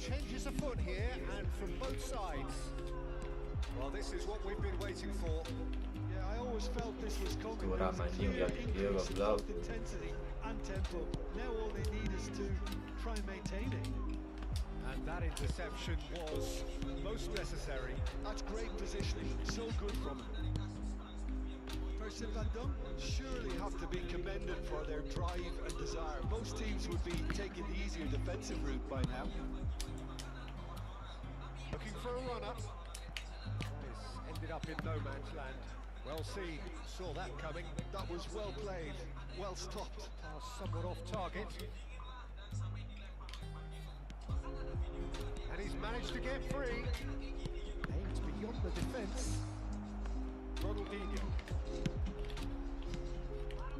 changes a foot here and from both sides. Well, this is what we've been waiting for. Yeah, I always felt this was coming. Ora mancing dia Increase in goblok. both intensity and tempo. Now all they need is to try and maintain it. And that interception was most necessary. That's great positioning. So good from him. Person Van Dunk surely have to be commended for their drive and desire. Most teams would be taking the easier defensive route by now. Looking for a run-up. This ended up in no man's land. Well seen, saw that coming. That was well played, well stopped. Pass somewhat off target. And he's managed to get free. Aimed beyond the defence. Ronaldinho.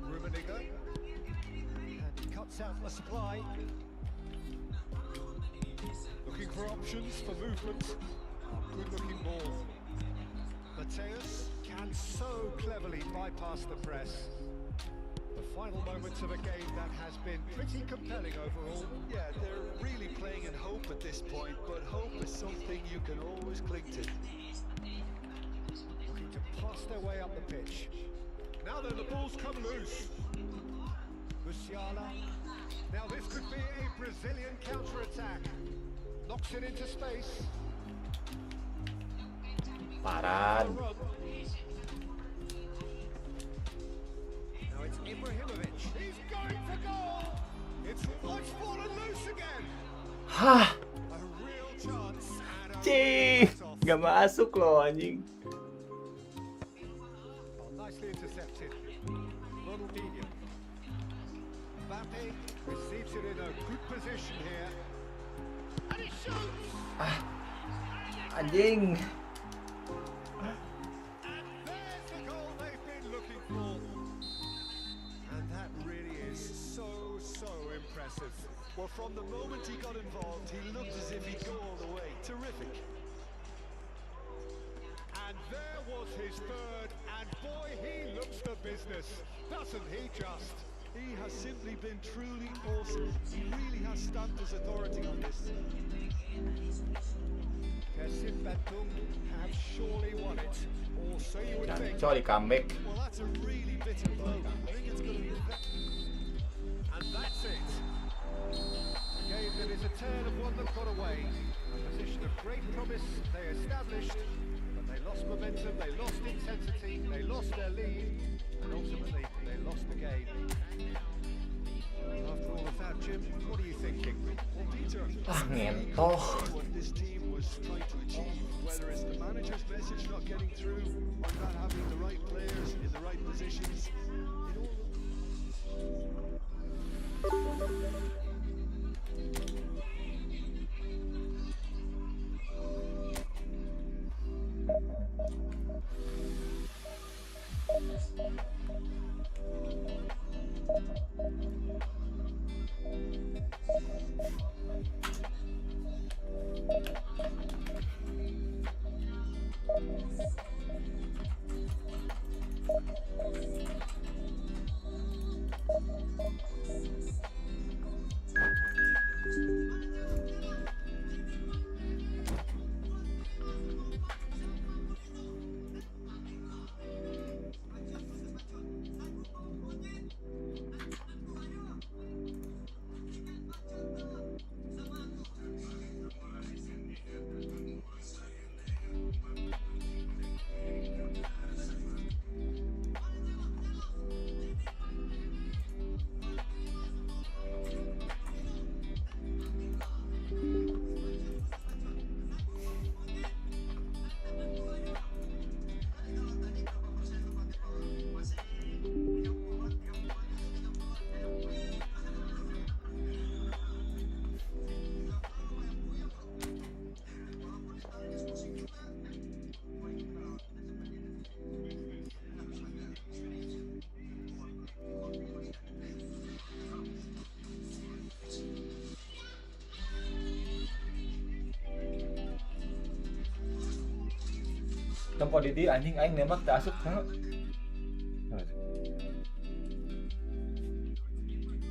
Rummenigge. And he cuts out the supply. Looking for options for movement. Good looking ball. Mateus can so cleverly bypass the press. The final moments of a game that has been pretty compelling overall. Yeah, they're really playing in hope at this point, but hope is something you can always cling to. Looking to pass their way up the pitch. Now then, the ball's come loose. Musiala. Now this could be a Brazilian counter-attack. Knocks it into space. Paran. Now it's Ibrahimovic. He's going for goal. It's what's fallen loose again. Hah, A real chance and a cing, gak masuk loh anjing. Oh, nicely intercepted. Ronaldinho. Mbappe receives it in a good position here. And he shoots. Anjing. And there's the goal they've been looking for. And that really is so impressive. Well, from the moment he got involved, he looked as if he'd go all the way. Terrific. And there was his third, and boy, he looks the business, doesn't he just? He has simply been truly awesome. He really has stamped his authority on this. Kesin Bandung have surely won it, or so you would think. Cho di comeback. Well, that's a really bitter blow. I think it's going to be... And that's it. A game that is a turn of one that got away. A position of great promise they established, but they lost momentum, they lost intensity, they lost their lead, and ultimately they lost the game. After all of that, Jim, what are you thinking? Well, Peter, Ngentoh. what this team was trying to achieve, whether it's the manager's message not getting through, or not having the right players in the right positions, it all... Tempo di dia anjing aing nembak tak asup heuh.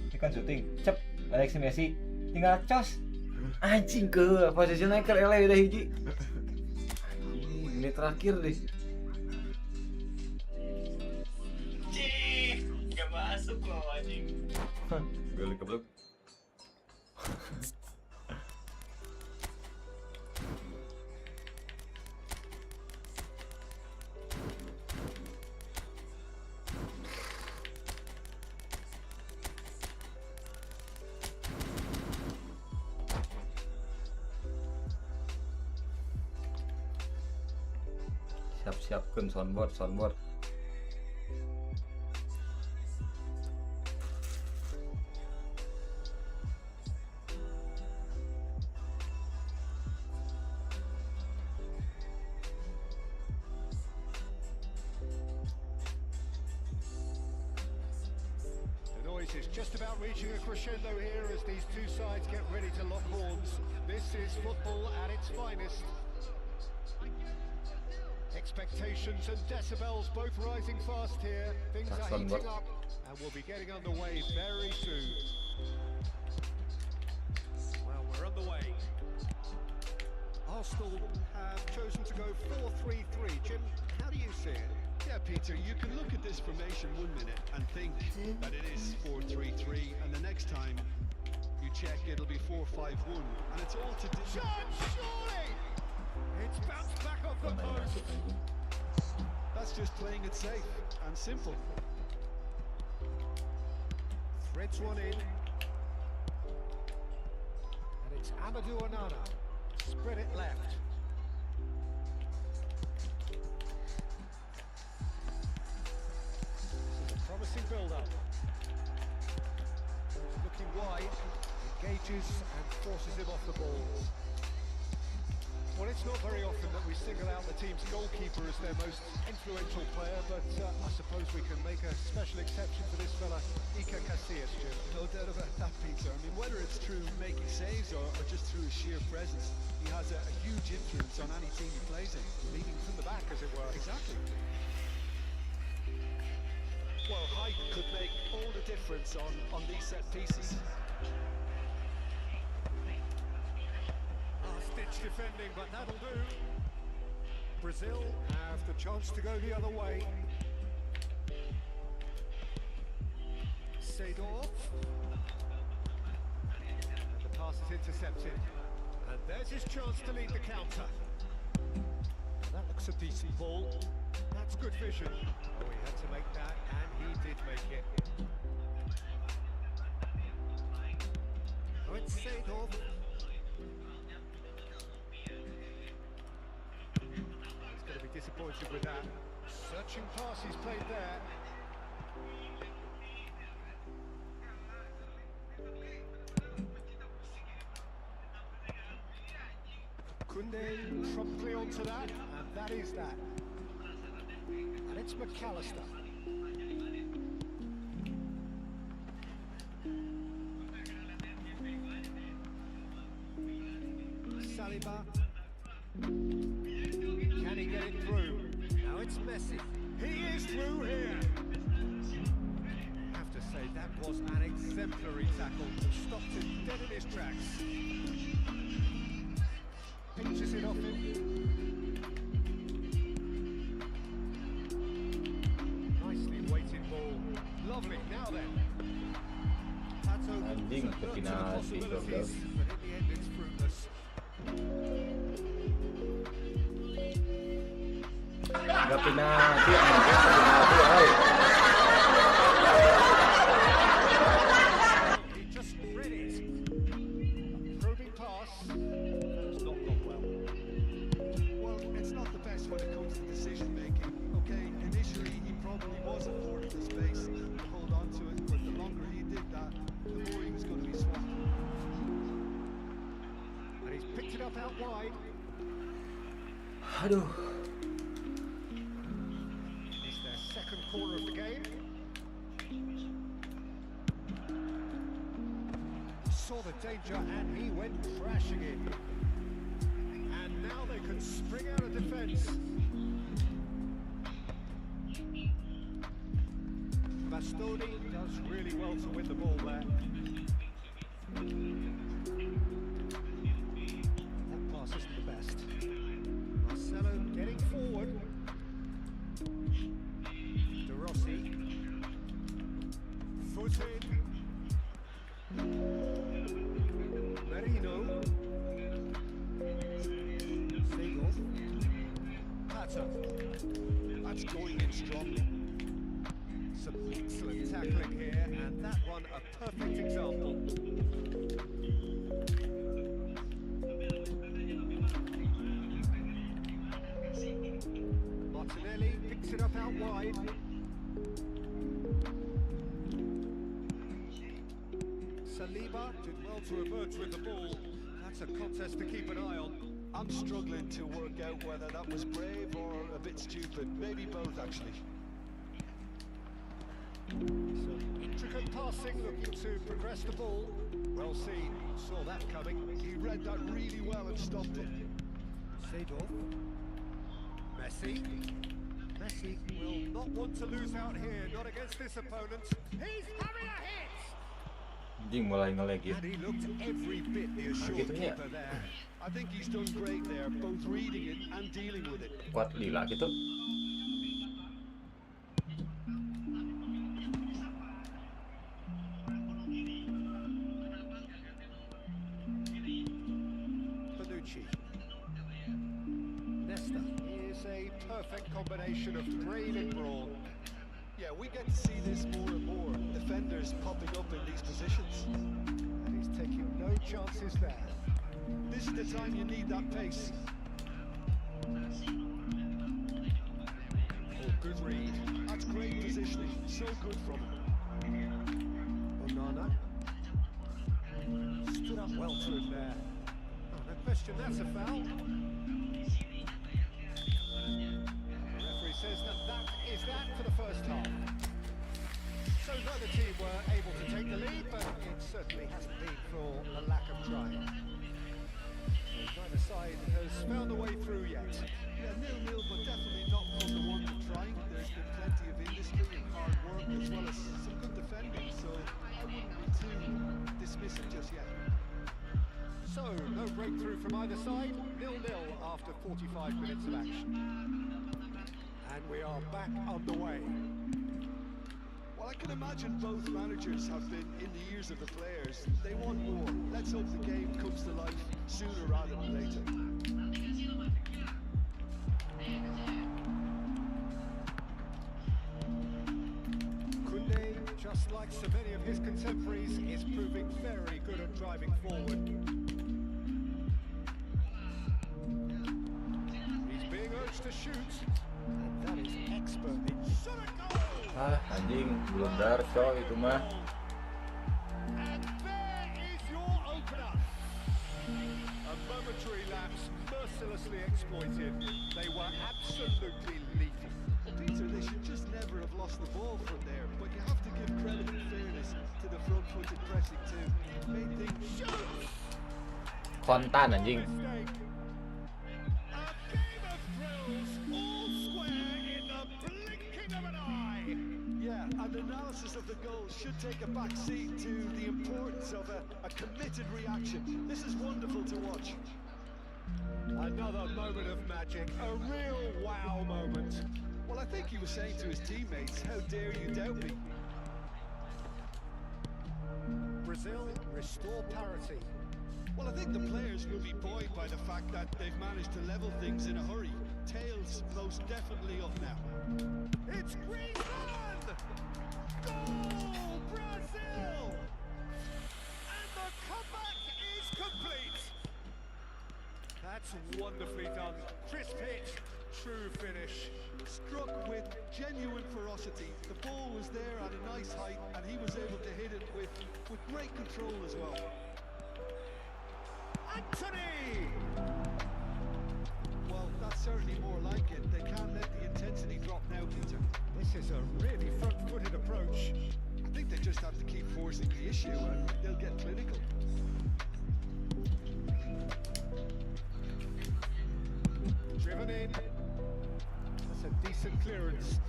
Ini kan syuting, cep Alexis Messi tinggal cos. Anjing ke posisinya ke lele udah hiji. Anjing, menit terakhir deh. Cih, gak masuk loh anjing. Gue keblok. Siap-siapkan soundboard. The noise is just about reaching a crescendo here as these two sides get ready to lock horns. This is football at its finest. Expectations and decibels both rising fast here. Things are heating up and we'll be getting underway very soon. Well, we're underway. Arsenal have chosen to go 4-3-3. Jim, how do you see it? Yeah, Peter, you can look at this formation 1 minute and think that it is 4-3-3, and the next time you check it'll be 4-5-1, and it's all to do. Shot, surely! It's bounced back off the post. That's just playing it safe and simple. Threads one in. And it's Amadou Onana. Spread it left. This is a promising build-up. Looking wide, engages and forces him off the ball. Well, it's not very often that we single out the team's goalkeeper as their most influential player, but I suppose we can make a special exception for this fella, Iker Casillas, Jim. No doubt about that, Peter. I mean, whether it's through making saves or just through his sheer presence, he has a huge influence on any team he plays in. Leading from the back, as it were. Exactly. Well, height could make all the difference on these set pieces. Stitch defending, but that'll do. Brazil have the chance to go the other way. Seedorf. And the pass is intercepted. And there's his chance to lead the counter. That looks a decent ball. That's good vision. Oh, he had to make that, and he did make it. Oh, it's Seedorf. Disappointed with that. Searching pass he's played there. Koundé promptly onto that, and that is that. And it's McAllister. Saliba. Can he get it through? Now it's Messi. He is through here. I have to say that was an exemplary tackle. Stopped him dead in his tracks. Pinches it off him. Nicely weighted ball. Lovely. Now then. That's open for certain possibilities, but in the end it's fruitless. Gak penalti, penalti, He just read it. A probing pass. That's not gone well. Well, it's not the best when it comes to decision making. Okay, initially he probably was afforded the space to hold on to it, but the longer he did that, the more he was going to be swamped. And he's picked it up out wide. Aduh. It's their second corner of the game. Saw the danger and he went crashing in. And now they can spring out of defence. Bastoni does really well to win the ball there. cutter. That's going in strongly. Some excellent tackling here, and that one a perfect example. Martinelli picks it up out wide. Saliba did well to emerge with the ball. That's a contest to keep an eye on. I'm struggling to work out whether that was brave or a bit stupid. Maybe both, actually. Some intricate passing, looking to progress the ball. Well seen, saw that coming. He read that really well and stopped it. Seedorf. Messi. Messi will not want to lose out here, not against this opponent. He's having a hit! Anjing mulai ngelekin. And he looked every bit the assured Gitunya. keeper there. I think he's done great there, both reading it and dealing with it. Kuat lila gitu. Bonucci. Nesta is a perfect combination of brain and brawn. Yeah, we get to see this more and more. Defenders popping up in these positions. And he's taking no chances there. This is the time you need that pace. Oh, good read. That's great positioning. So good from him. Onana. Stood up well to him there. Oh, no question, that's a foul. The referee says that is that for the first half. So neither team were able to take the lead, but it certainly hasn't been for a lack of trying. Neither side has found a way through yet. Yeah, 0-0, but definitely not from the one to trying. There's been plenty of industry and hard work, as well as some good defending, so I wouldn't be too dismissive just yet. So, no breakthrough from either side, 0-0 after 45 minutes of action. And we are back underway. Well, I can imagine both managers have been in the ears of the players. They want more. Let's hope the game comes to life sooner rather than later. Koundé, just like so many of his contemporaries, is proving very good at driving forward. He's being urged to shoot, and that is expert. It should have gone! Anjing, belum Darso itu mah. And there is your opener. A momentary lapse mercilessly exploited. They were absolutely lethal. Well, Peter, they should just never have lost the ball from there, but you have to give credit and fairness to the front-footed pressing too. Made things Shoot! Kontan anjing. Mistake. A game of thrills, all square in the blinking of an eye. Yeah, and analysis of the goal should take a back seat to the importance of a committed reaction. This is wonderful to watch. Another moment of magic, a real wow moment. Well, I think he was saying to his teammates, how dare you doubt me? Brazil restore parity. Well, I think the players will be buoyed by the fact that they've managed to level things in a hurry. Tails most definitely up now. It's Griezmann! Goal, Brazil! And the comeback is complete. That's wonderfully done. Crisp hit, true finish. Struck with genuine ferocity. The ball was there at a nice height, and he was able to hit it with great control as well. Anthony! Well, that's certainly more like it. They can't let the intensity drop now, Peter. This is a really front-footed approach. I think they just have to keep forcing the issue, and they'll get clinical. Driven in. That's a decent clearance.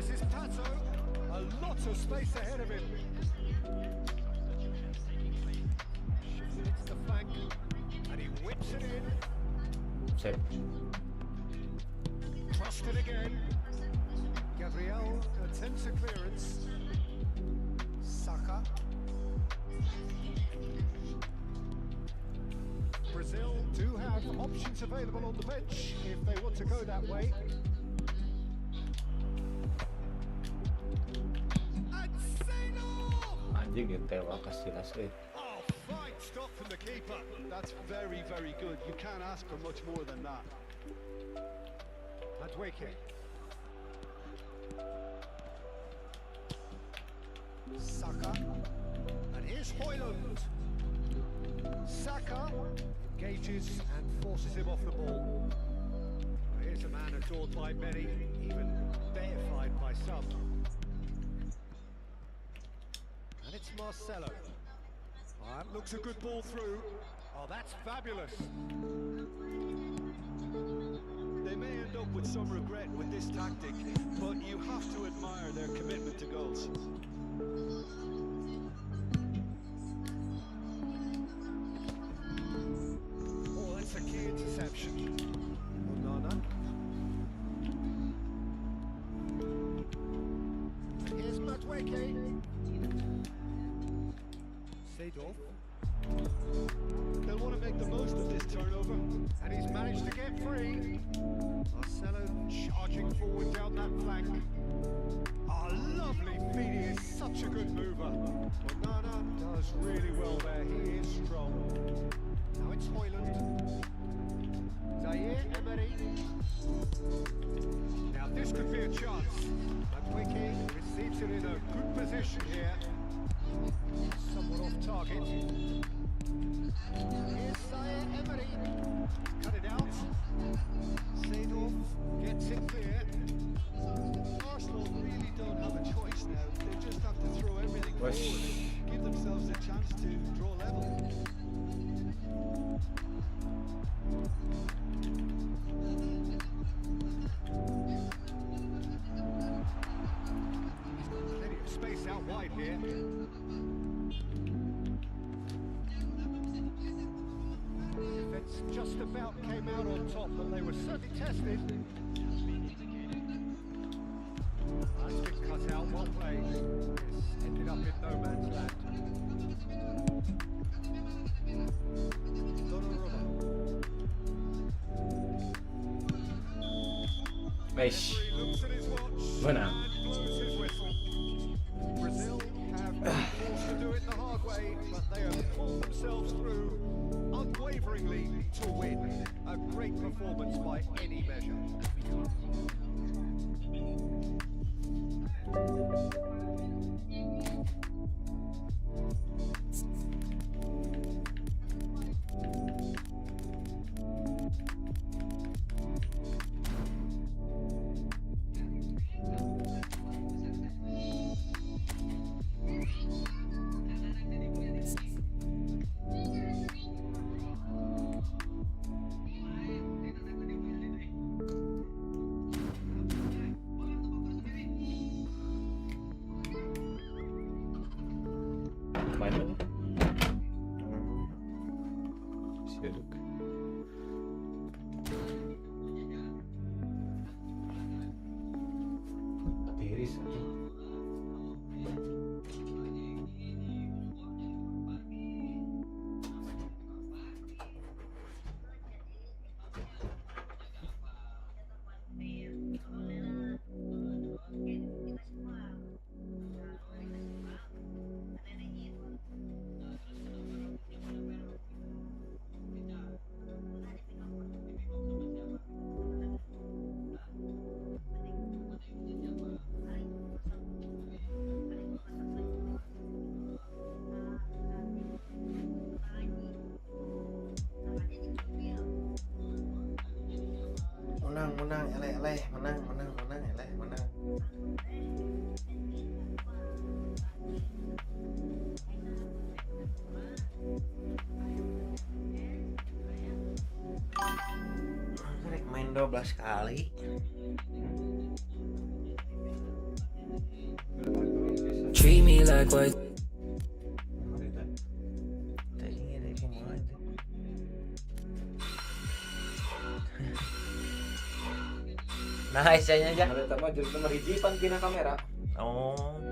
This is Pato. A lot of space ahead of him. Hits the flank and he whips it in. Sip. Crossed it again. Gabriel attempts a clearance. Saka. Brazil do have options available on the bench if they want to go that way. And Zeno! Anjing ditewak jelas euy. Oh, fine stop from the keeper. That's very, very good. You can't ask for much more than that. Adweke. Saka. And here's Højlund. Saka engages and forces him off the ball. Here's a man adored by many, even deified by some. And it's Marcelo. Oh, that looks a good ball through. Oh, that's fabulous. They may end up with some regret with this tactic, but you have to admire their commitment to goals. Oh, that's a key interception. Onana. Here's Madweke. Seedorf. They'll want to make the most of this turnover. And he's managed to get free. Marcelo charging forward down that flank. Oh, lovely feet. He is such a good mover. Onana does really well there. He is strong. Now it's Højlund. Zaire Emery. Now this could be a chance. Madweke receives it in a good position here. Somewhat off target. Here's Zaire Emery. Cut it out. Seedorf gets it clear. Arsenal really don't have a choice now. They just have to throw everything forward and give themselves a chance to draw level. Plenty of space out wide here. Defence just about came out on top, but they were certainly tested. That's been cut out, well played. It's ended up in no man's land. Donnarumma. Wesh. Referee looks at his watch Menang. and blows his whistle. Brazil have been forced to do it the hard way, but they have pulled themselves through unwaveringly to win. A great performance by any measure. Main lagi. Sibuk. Tiris. Menang, eleh, menang, eleh, menang. Rek main 12 kali. likewise. Tadinya dari kemana itu? Nah, isanya aja. Mereka mah jadi nomor hiji pan pindah kamera. Oh.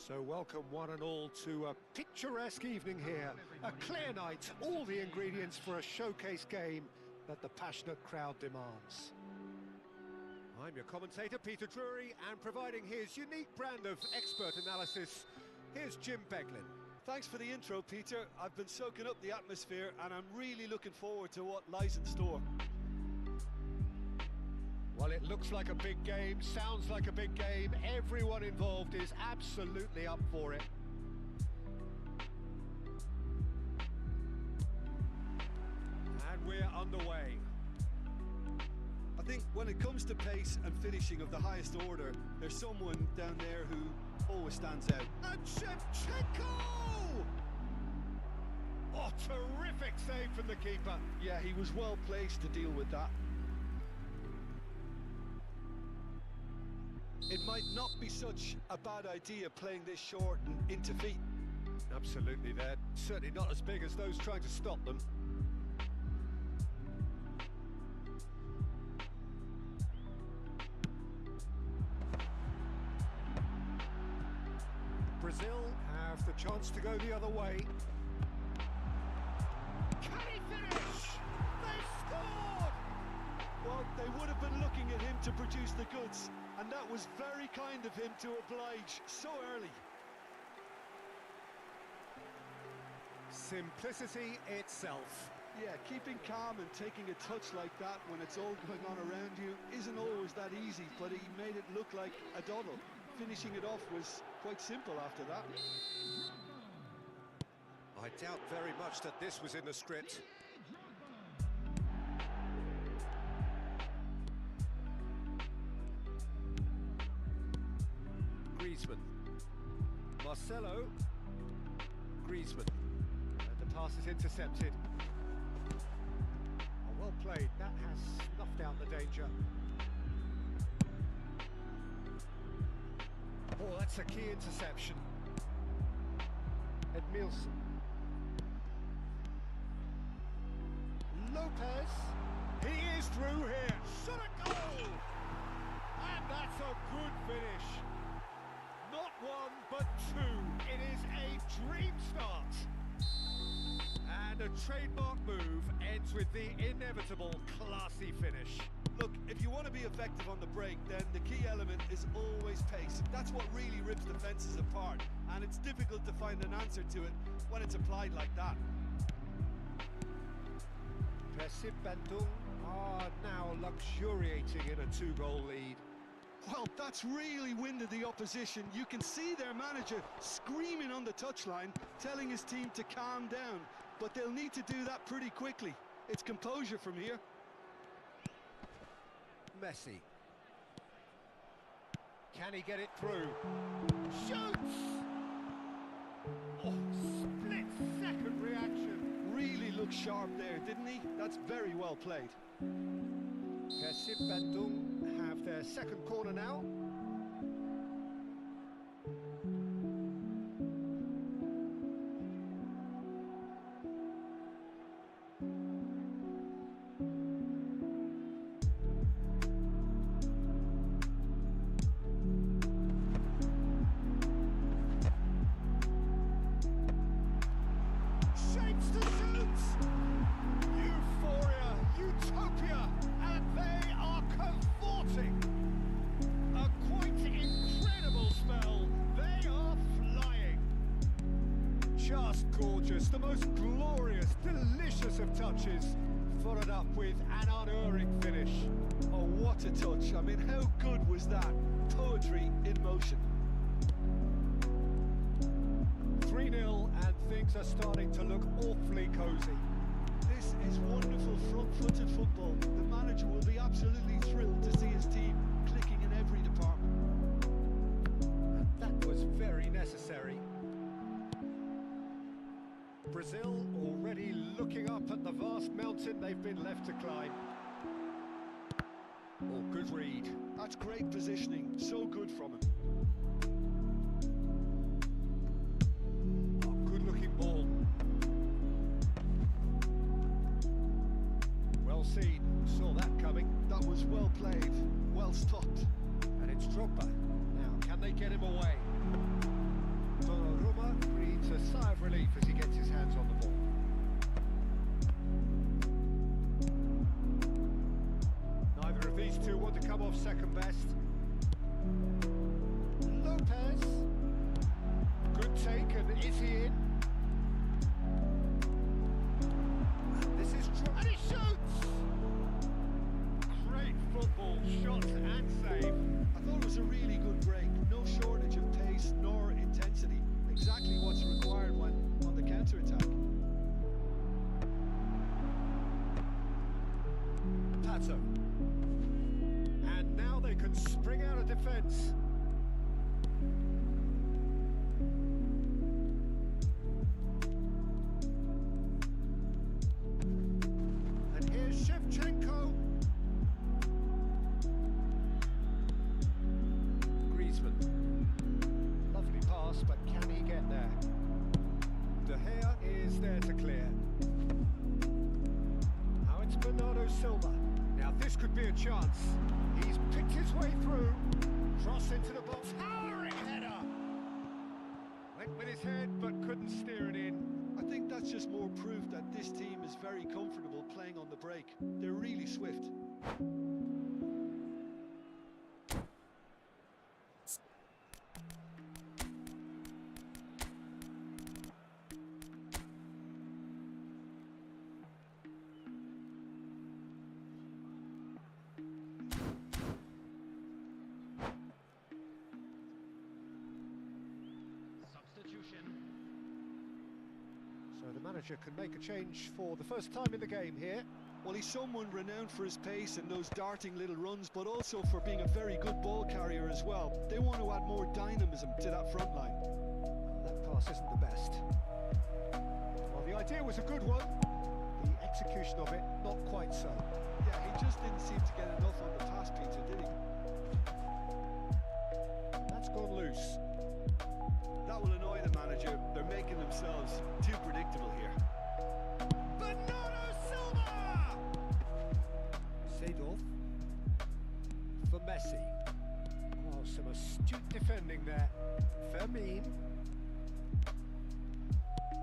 So welcome one and all to a picturesque evening here. A clear night, all the ingredients for a showcase game that the passionate crowd demands. I'm your commentator, Peter Drury, and providing his unique brand of expert analysis, here's Jim Beglin. Thanks for the intro, Peter. I've been soaking up the atmosphere and I'm really looking forward to what lies in store. Well, it looks like a big game, sounds like a big game. Everyone involved is absolutely up for it. And we're underway. I think when it comes to pace and finishing of the highest order, there's someone down there who always stands out. And Shevchenko! Oh, terrific save from the keeper. Yeah, he was well placed to deal with that. It might not be such a bad idea playing this short and into feet. Absolutely, they're certainly not as big as those trying to stop them. Brazil have the chance to go the other way. Can he finish? They scored! Well, they would have been looking at him to produce the goods, and that was very kind of him to oblige so early. Simplicity itself. Yeah, keeping calm and taking a touch like that when it's all going on around you isn't always that easy, but he made it look like a doddle. Finishing it off was quite simple after that. I doubt very much that this was in the script. Griezmann. Marcelo. Griezmann. And the pass is intercepted. Oh, well played. That has snuffed out the danger. Oh, that's a key interception. Edmilson. Lopez. He is through here. Shot a goal! And that's a good finish. Not one, but two. It is a dream start. And a trademark move ends with the inevitable classy finish. Look, if you want to be effective on the break, then the key element is always pace. That's what really rips defences apart, and it's difficult to find an answer to it when it's applied like that. Persib Bandung are now luxuriating in a 2-goal lead. Well, that's really winded the opposition. You can see their manager screaming on the touchline, telling his team to calm down, but they'll need to do that pretty quickly. It's composure from here. Messi. Can he get it through? Shoots! Oh, split-second reaction. Really looked sharp there, didn't he? That's very well played. Persib Bandung have their second corner now. Gorgeous, the most glorious, delicious of touches, followed up with an unerring finish. Oh, what a touch. I mean, how good was that? Poetry in motion. 3-0 and things are starting to look awfully cosy. This is wonderful front-footed football. The manager will be absolutely thrilled to see his team clicking in every department. And that was very necessary. Brazil already looking up at the vast mountain they've been left to climb. Oh, good read. That's great positioning. So good from him. Oh, good-looking ball. Well seen. Saw that coming. That was well played. Well stopped. And it's Drogba. Now, can they get him away? breathes a sigh of relief as he gets his hands on the ball. Neither of these two want to come off second best. Lopez. Good take, and is he in? This is and he shoots! Great football, shot and save. I thought it was a really good break. No shortage of pace nor intensity. Exactly what's required when on the counter-attack. Pato. And now they can spring out of defence. And here's Shevchenko. Griezmann. Lovely pass, but can he get there? De Gea is there to clear. Now it's Bernardo Silva. Now this could be a chance. He's picked his way through. Cross into the box. Towering header. Went with his head, but couldn't steer it in. I think that's just more proof that this team is very comfortable playing on the break. They're really swift. So the manager can make a change for the first time in the game here. Well, he's someone renowned for his pace and those darting little runs, but also for being a very good ball carrier as well. They want to add more dynamism to that front line. That pass isn't the best. Well, the idea was a good one. The execution of it, not quite so. Yeah, he just didn't seem to get enough on the pass, Peter, did he? That's gone loose. That will annoy the manager. They're making themselves too predictable here. Bernardo Silva! Seedorf for Messi. Oh, some astute defending there. Fermin.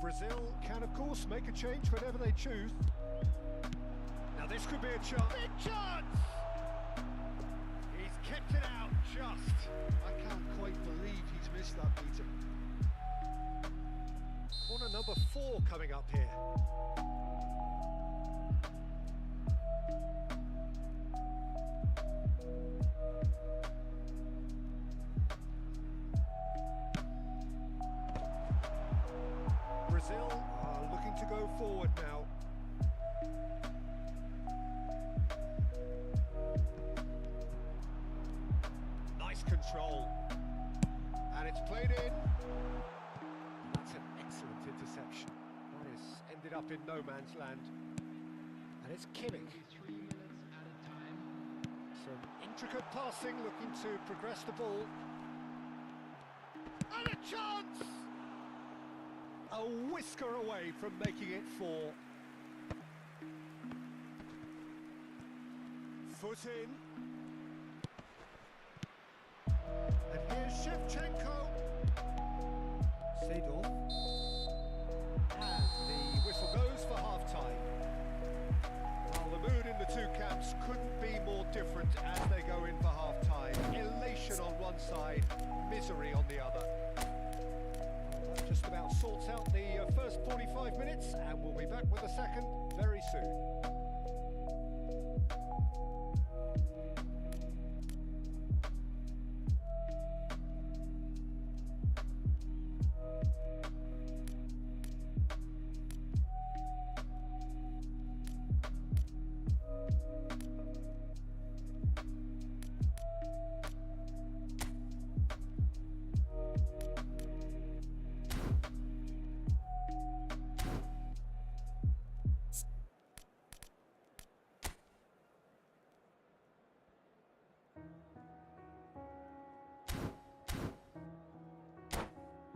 Brazil can, of course, make a change whenever they choose. Now this could be a chance. Big chance! He's kept it out just. I can't quite believe he's missed that, Peter. Corner number 4 coming up here. Brazil are looking to go forward now. Nice control. And it's played in. That's an excellent interception. That has ended up in no man's land. And it's Kimmich. 3 minutes at a time. Some intricate passing, looking to progress the ball. And a chance! A whisker away from making it 4. Foot in. And here's Shevchenko. Seedorf. And the whistle goes for half-time. Well, the mood in the two camps couldn't be more different as they go in for half-time. Elation on one side, misery on the other. Well, that just about sorts out the first 45 minutes, and we'll be back with the second very soon.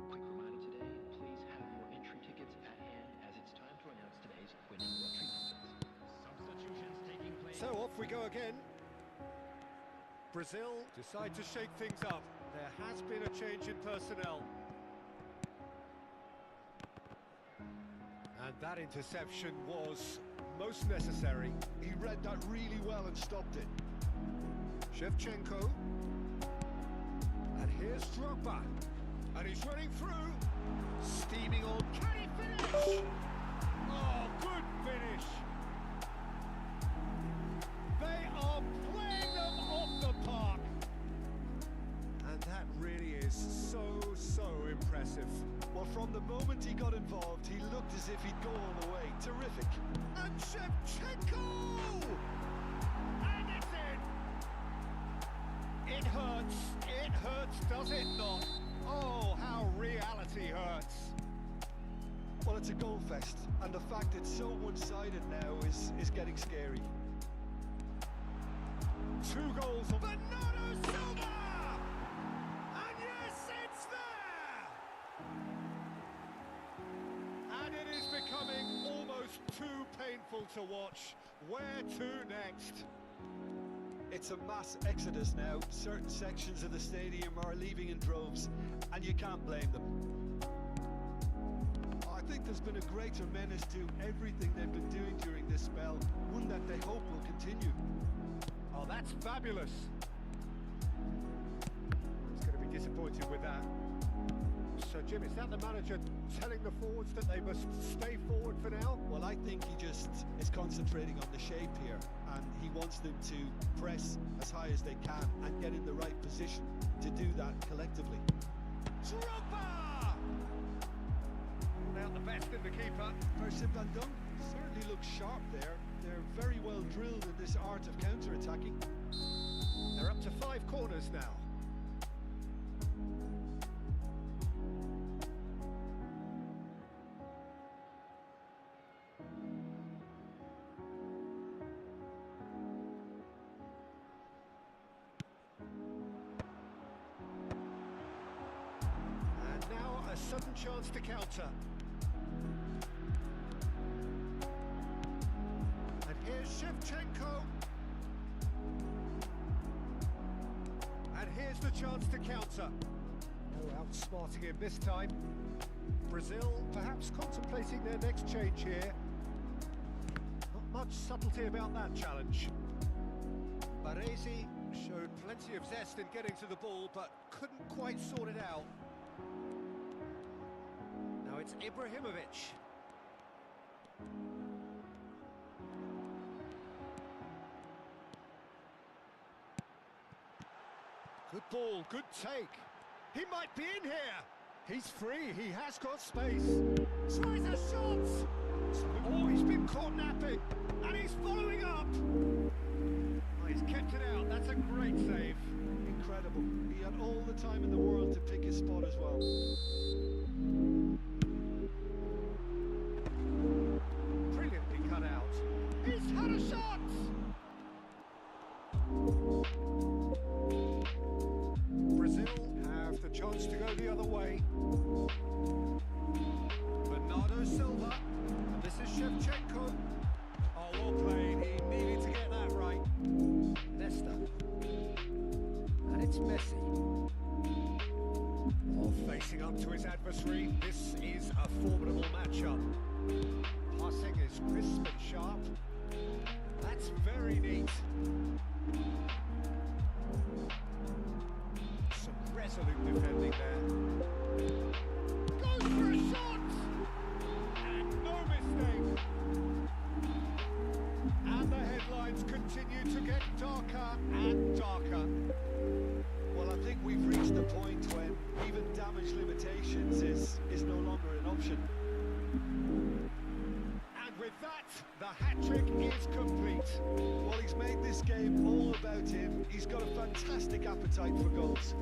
Quick reminder today, please have your entry tickets at hand as it's time to announce today's winning lottery numbers. Substitutions taking place. So off we go again. Brazil decide to shake things up. There has been a change in personnel. That interception was most necessary. He read that really well and stopped it. Shevchenko. And here's Drogba. And he's running through. Steaming on. Can he finish? Oh, good finish. They are playing them off the park. And that really is so impressive. Well, from the moment he got involved, he looked as if he'd go all the way. Terrific. And Shevchenko! And it's in! It hurts, does it not? Oh, how reality hurts. Well, it's a goal fest, and the fact it's so one-sided now is getting scary. 2 goals on Bernardo Silva! And yes, it's there! And it is becoming almost too painful to watch. Where to next? It's a mass exodus now. Certain sections of the stadium are leaving in droves, and you can't blame them. I think there's been a greater menace to everything they've been doing during this spell, one that they hope will continue. Oh, that's fabulous. He's going to be disappointed with that. So, Jim, is that the manager telling the forwards that they must stay forward for now? Well, I think he just is concentrating on the shape here, and he wants them to press as high as they can and get in the right position to do that collectively. Drogba! Out the best in the keeper. Percival Van Dunk certainly looks sharp there. They're very well drilled in this art of counter-attacking. They're up to 5 corners now. And now a sudden chance to counter. And here's Shevchenko. And here's the chance to counter. No outsmarting him this time. Brazil perhaps contemplating their next change here. Not much subtlety about that challenge. Baresi showed plenty of zest in getting to the ball, but couldn't quite sort it out. Now it's Ibrahimovic. Good ball, good take. He might be in here. He's free, he has got space. Tries a shot. Oh, he's been caught napping. And he's following up. Oh, he's kept it out. That's a great save. Incredible. He had all the time in the world to pick his spot as well. Brilliantly cut out. He's had a shot. Brazil have the chance to go the other way. Bernardo Silva. And this is Shevchenko. Oh, well played. He needed to get that right. Nesta. And it's Messi. Oh, facing up to his adversary. This is a formidable matchup. Passing is crisp and sharp. That's very neat. Some resolute defending there. Goes for a shot! And no mistake. And the headlines continue to get darker and darker. Well, I think we've reached the point when even damage limitations is no longer an option. And with that, the hat-trick is complete. Well, he's made this game all about him. He's got a fantastic appetite for goals.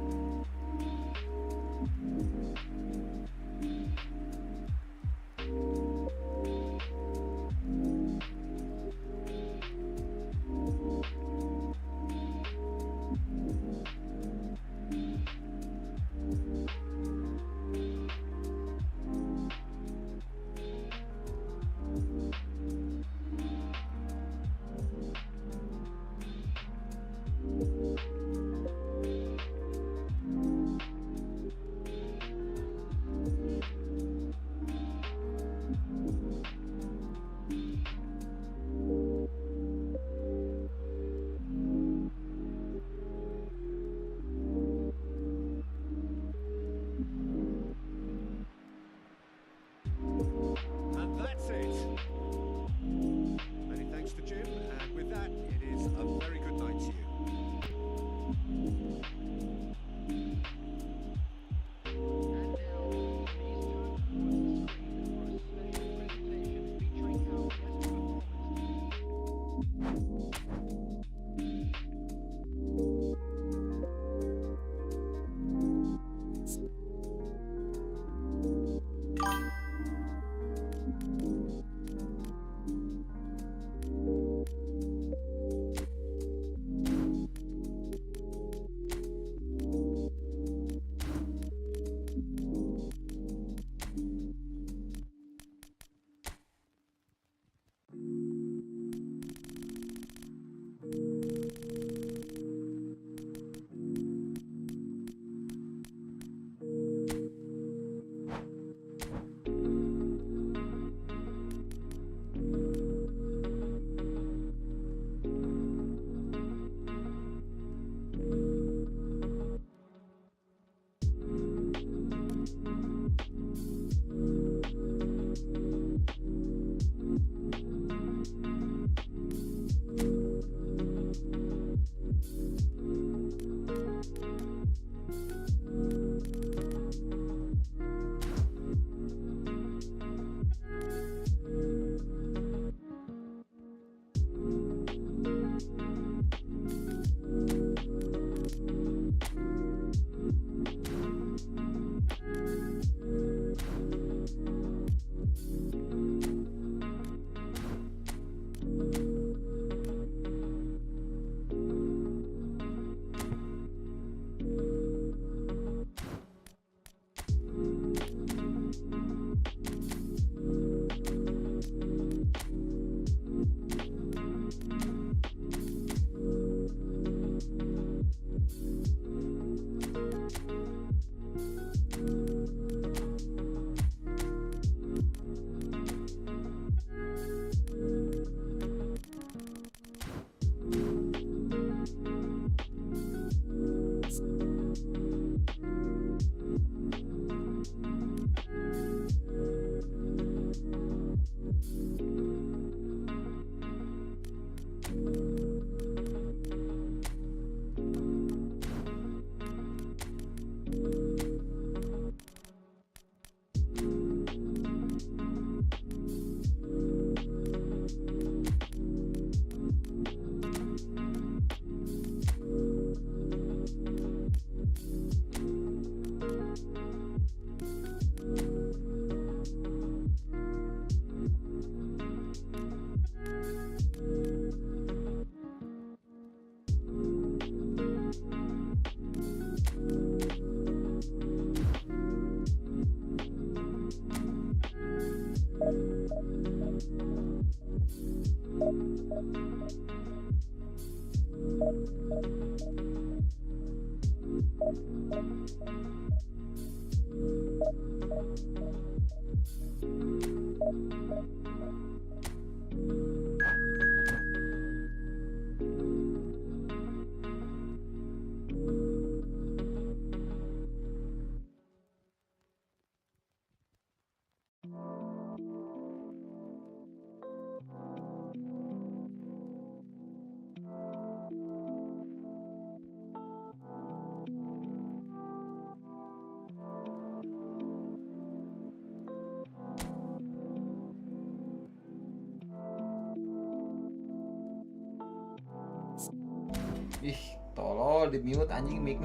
Ih, tolol di mute anjing mic.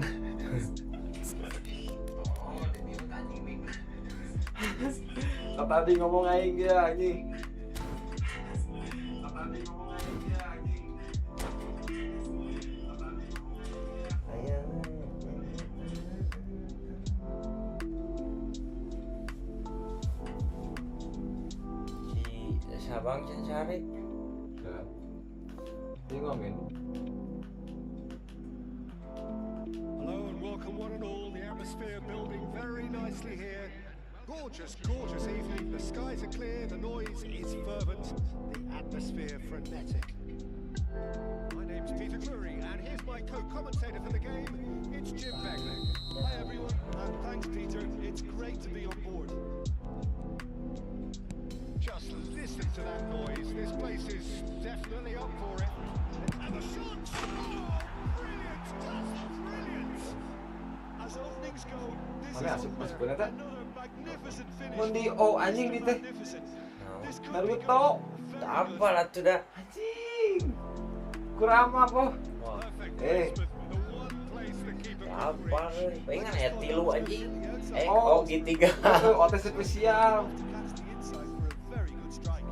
Tadi ngomong aing dia anjing. Si Sabang can cari. Ini ngomongin. Hello and welcome one and all. The atmosphere building very nicely here. Gorgeous, gorgeous evening. The skies are clear, the noise is fervent, the atmosphere frenetic. My name's Peter Drury, and here's my co-commentator for the game. It's Jim Begley. Hi everyone, and thanks Peter. It's great to be on board. Just listen to that noise. This place is definitely up for it. And the shot! Oh, brilliant! Just brilliant! As openings go, this Mana is asup up masuk there. eta? Another magnificent finish. Mun di anjing di teh. Magnificent. This could Naruto. become very Apa lah tuh dah? Anjing. Kurama po. Perfect Eh. placement. The one place the keeper could Apa? reach. Pengen ya tilu anjing. Oh. Tiga. Itu OT spesial. to catch the inside for a very good strike.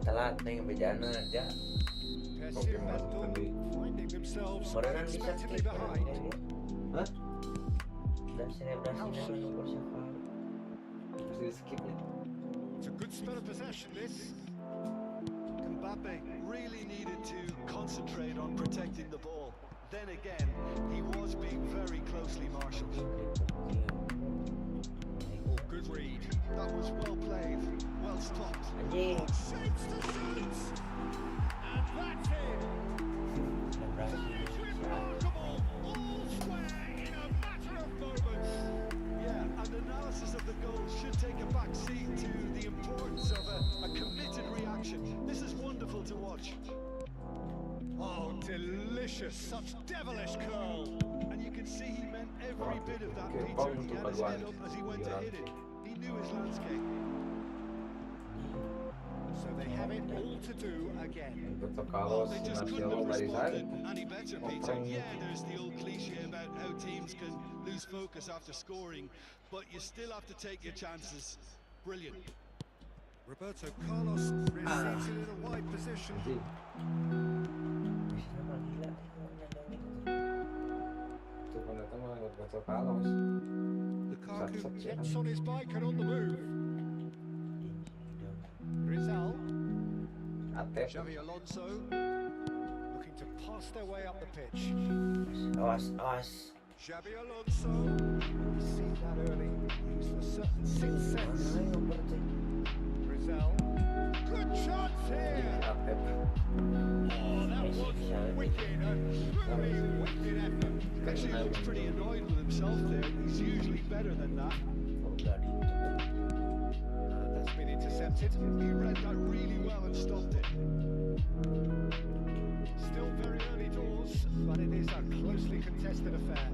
Telat nih bejana aja. Persib Bandung finding themselves Berenang bisa unexpectedly skip. behind. Hah? Udah selebrasinya nomor siapa? Mesti di skip nih. It's a good spell of possession, this. Mbappe really needed to concentrate on protecting the ball. Then again, he was being very closely marshalled. Good read. That was well played, well stopped. Anjing. Shapes to shoot. And that's it. Selebrasi. Remarkable. All square in a matter of moments. Yeah, and analysis of the goal should take a back seat to the importance of a committed reaction. This is wonderful to watch. Oh, delicious. Such devilish curl. And you can see he meant every bit of that, Okay, Peter. bang He untuk had his paduan. head up as he went to hit it. He knew his landscape. So they have it all to do again. Untuk Well, kalau they si just couldn't Marcelo have dari responded sana. any better, Peter. Yeah, there's the old cliche about how teams can lose focus after scoring, but you still have to take your chances. Brilliant. Roberto Carlos receives it in a wide position. Anjing. Sama gila. Tuh mana teman Roberto Carlos. Lukaku Sat-sat siya. gets on his bike and on the move. Rizal, Atep. Xavi Alonso, looking to pass their way up the pitch. Awas, awas. Xavi Alonso, we see that early, used a certain sixth sense. Rizal, good chance here. Atep. Oh, that was wicked, a truly wicked effort. Actually looks pretty annoyed with himself there. He's usually better than that. That's been intercepted. He read that really well and stopped it. Still very early doors, but it is a closely contested affair.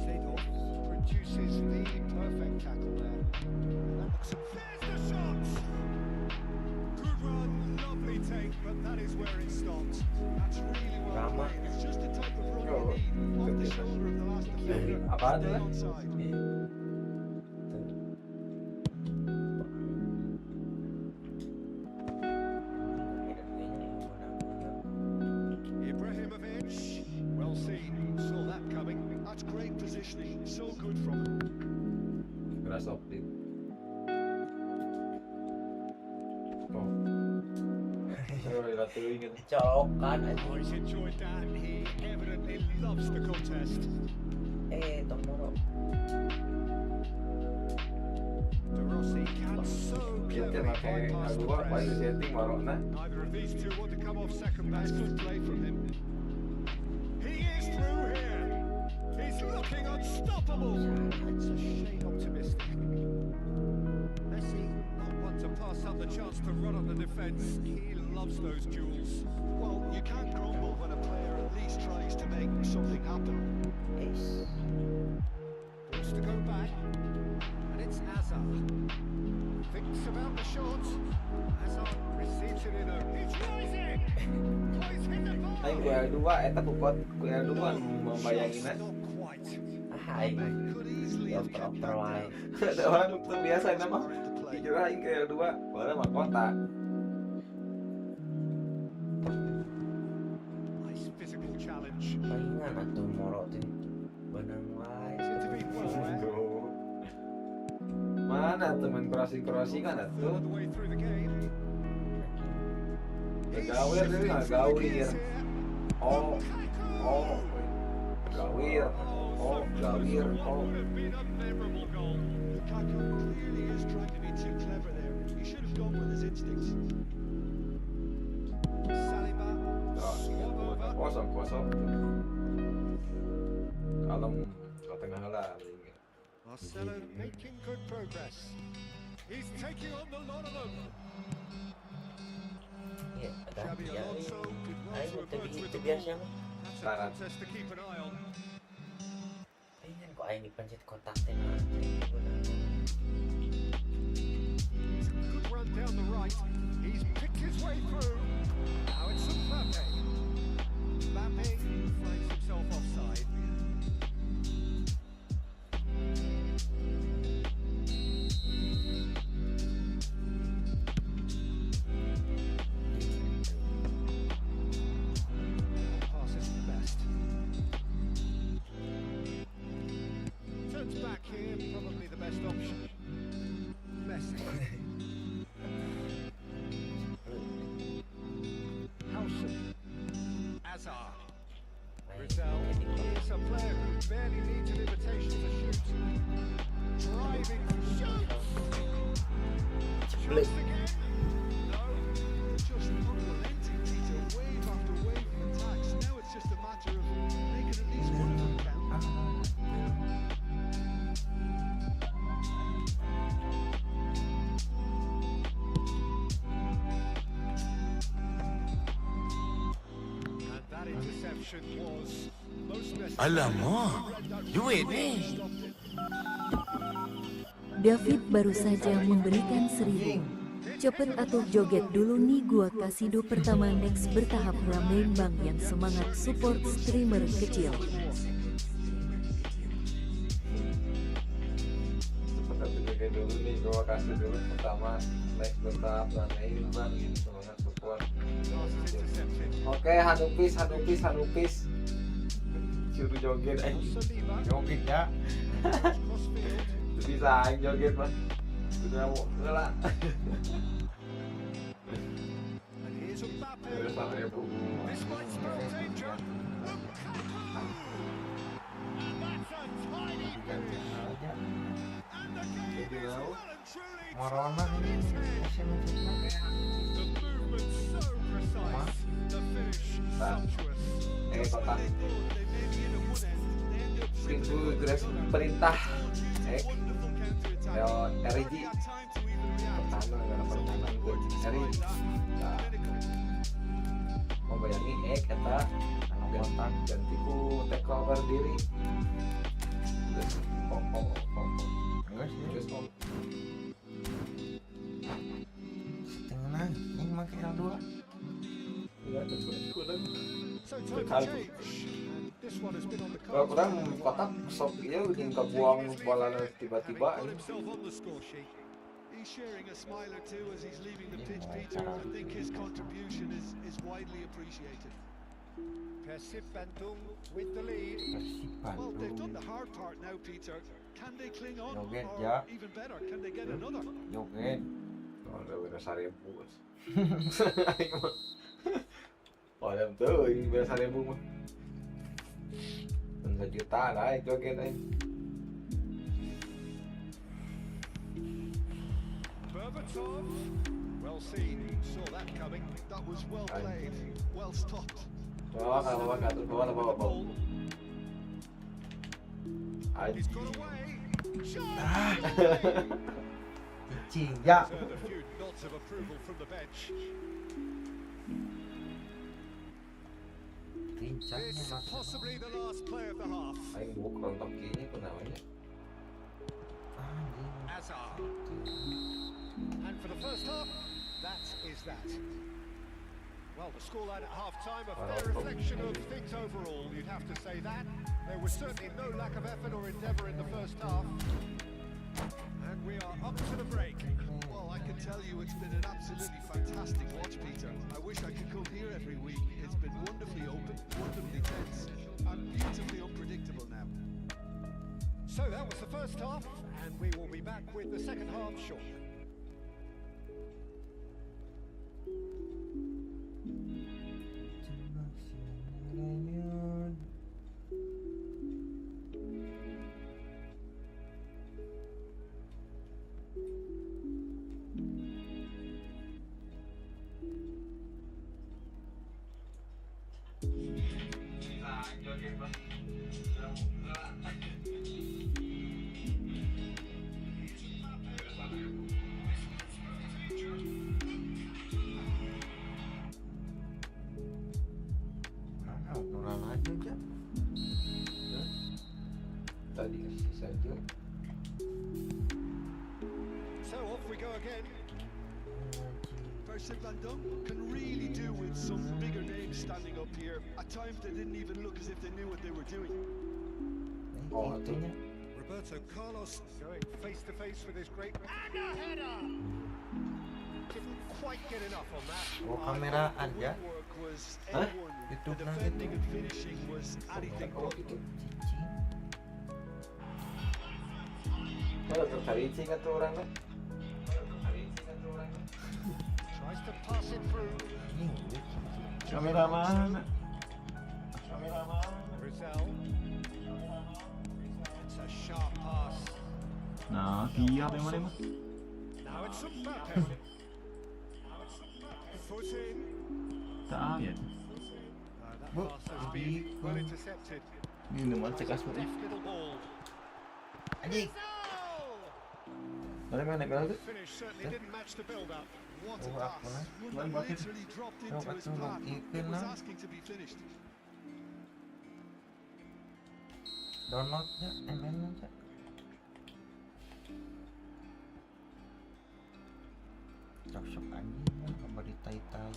Seedorf produces the perfect tackle there. There's the shot! Good run, lovely take, but that is where it stopped. That's really well Rama. played. It's just the type of run Oh, you need. Off the good shoulder of the last defender. Apa Stay tuh? onside. Ibrahimovic, well seen, saw that coming. That's great positioning. So good from him. Keras optik. Udah teuing kan. Colokan Oh, anjing. he's enjoyed that. He evidently loves the contest. Tong Moro. De Rossi can so Kita cleverly pakai bypass the dua, paling press. setting marona. Neither of these two want to come off second best. Good play from him. He is through here. He's looking unstoppable. It's a shade optimistic. Messi, not one to pass up the chance to run on the defence. He loves those duels. Well, you can't grumble when a player at least tries to make something happen. Yes. Wants to go back, and it's Hazard. Thinks about the shot. Hazard receives it in a. He's rising. Oh, he's hit the bar. Aing dua, eta kuat dua membayanginnya. Not quite. Aing. Could easily have kept Oper-oper that wae. down. Ada orang tuh biasa nama. Are into play. Kira aing kayak dua, padahal mah kota. Nice physical challenge. Palingan atuh Moro teh. Benang wae. He's intervened well there. Mana teman kroasi kan Third atuh. of the way through the game. Gawir dia nggak gawir. Oh, oh, gawir. Oh, gawir. Oh. Would have been a memorable goal. Lukaku clearly is trying to be too clever there. He should have gone with his instincts. Saliba, swab over. Kosong. Kalem ke tengah lah. Marcelo making good progress. He's taking on the lot of them. Iya, ada Xabi ya. Alonso did well Aing to emerge with itu the biasa ball. mah. That's a Taran. contest to keep an eye on. Pengen kok aing dipencet kotak teh nah. Benang. Good run down the right. He's picked his way through. Now it's Mbappe. Mbappe finds himself offside. Pass isn't the best. Turns back here, probably the best option. Messi. Howson. Hazard. Rizal is a player who barely needs an invitation to shoot. Driving shoots. Shoots again. No. Just unrelenting, Peter. Wave after wave of attacks. Now it's just a matter of making at least one of them count. And that interception was most necessary. Alamak, duit ni. David baru saja memberikan 1000. Cepet atuh joget dulu nih gua kasido pertama next bertahap ramein bang yang semangat support streamer kecil. Sebentar juga dulu nih, gua kasih dulu pertama like bertahap dan main bang ini semangat support. Last intercepted. Oke, Hanupis. Suruh joget aja. Saliba. Joget ya. Crossfield. Bisa aing joget mah. Sudah mau lah. And here's Mbappe. Terus sampai bu. This might spell danger. Lukaku. And that's a tiny finish. And the game is well and truly Morona on its head. The ini. movement so precise. The finish sumptuous. Kotak. They thought they may be in at one end. They end up Pintu dress perintah. wonderful counter-attack. Yo, RG. Had time to even react. Pertama adalah pertahanan gue. RG. Nah, mau bayangin kata anak kontak ganti ku tackle berdiri. Terus pom. Terus pom. Setengah ini makin L2. Ya, terus kurang. So time to change. And this one has been on the Kalau cards. kurang kotak sok iya udah kebuang bola tiba-tiba. Got himself on the score sheet. He's sharing a smile or two as he's leaving the pitch, Peter. I think his contribution is widely appreciated. Persib Bandung with the lead. Well, they've done the hard part now, Peter. Can they cling on? Joget, Or ya. even better, can they get another? Joget. Oh, udah 1000 bos. Hỏi làm tớ ơi, biasa 1.000 mah. Dan 1 juta lah joget aja. Berbatov. Well seen. Saw that coming. That was well played, well stopped. Bawah kalau bawah atur bawah lah bawah bawah. He's got away. Shot. Cicing ya. Earned a few nods of approval from the bench. Rincangnya This masuk. possibly the last play of the half. Aing buka rontok kini apa namanya? Anjing. Hazard. And for the first half, that is that. Well, the scoreline at half-time, a fair reflection of things overall, you'd have to say that. There was certainly no lack of effort or endeavour in the first half. And we are up to the break. Well, I can tell you it's been an absolutely fantastic watch, Peter. I wish I could come here every week. It's been wonderfully open, wonderfully tense, and beautifully unpredictable now. So that was the first half, and we will be back with the second half shortly. Orang aja aja. Tadi kasih Sergio. So off we go again. Versus Van Dunk can really do with some bigger names standing up here. At times they didn't even look as if they knew what they were doing. Oh, Itunya. Roberto Carlos going face to face with his great and a header. Didn't quite get enough on that. Oh, kameraan The ya. woodwork was Huh? A1. Itu The benar defending itu. and finishing was anything but. Cicing. Kalau tercari kan tuh orang kan. Tries to pass it through. Kameraman. Rizal. It's a sharp pass. Nah, dia apa yang mana mah? Now it's Mbappe. Foot in. Tak ya. That pass has been well intercepted. Ini nomor cekas putih. Left little ball. Anjing. Mana kalau tu? Finish certainly didn't match the build-up. What a Oh, pass. apa lah? One One that bucket. literally dropped Oh, into his betul, path. itu It was lah. asking to be finished. Downloadnya ML aja. Cocok anjing ya, apa di tai-tai.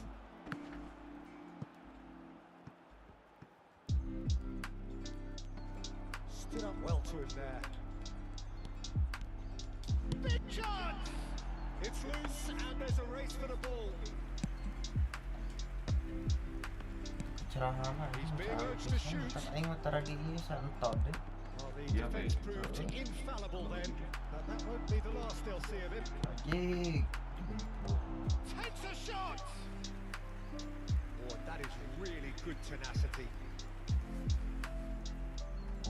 Stood up well to him there. Big chance! It's loose and there's a race for the ball. Kecerahan He's being urged to shoot. Pas aing mah tara di ieu santot deh. Well, the Yeah, defence mate. proved infallible then, but that won't be the last they'll see of him. Anjing. Takes a shot! Oh, that is really good tenacity.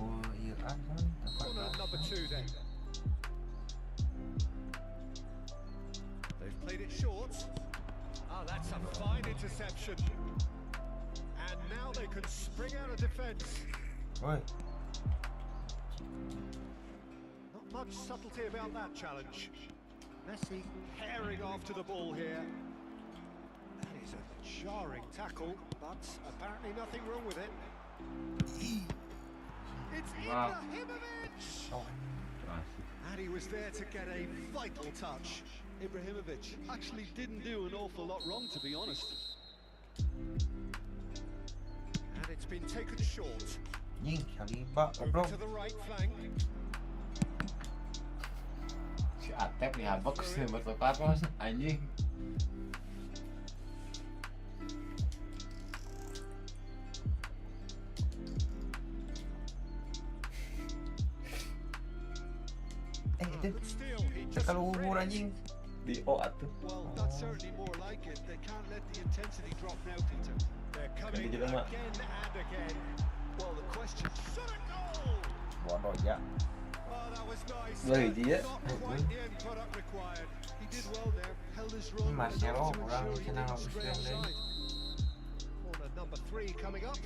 Oh iya kan. Corner number 2 then. They've played it short. Ah, that's a fine interception. And now they can spring out of defence. Woi, Not much subtlety about that challenge. Messi herring after the ball here. That is a jarring tackle, but apparently nothing wrong with it. It's Wow. Ibrahimovic! oh, And he was there to get a vital touch. Ibrahimovic actually didn't do an awful lot wrong, to be honest. And it's been taken short. anjing Saliba Over goblok. to the right flank. Si Atep nih habak sih bertepat mas anjing. Itu Good steal. He just kalau ubur read it. anjing. Di O atuh. Well, that's certainly more like it. They can't let the intensity drop now, Peter. They're coming Ganti jelema. again and again. Well, the question. Shot a goal! Bodoh ya. Oh, that was nice. Dua hiji ya. Not quite the end product required. He did well there. Held his run. Marcelo enough to kurang ensure he senang didn't aku stray sih, offside. Corner number 3 coming up.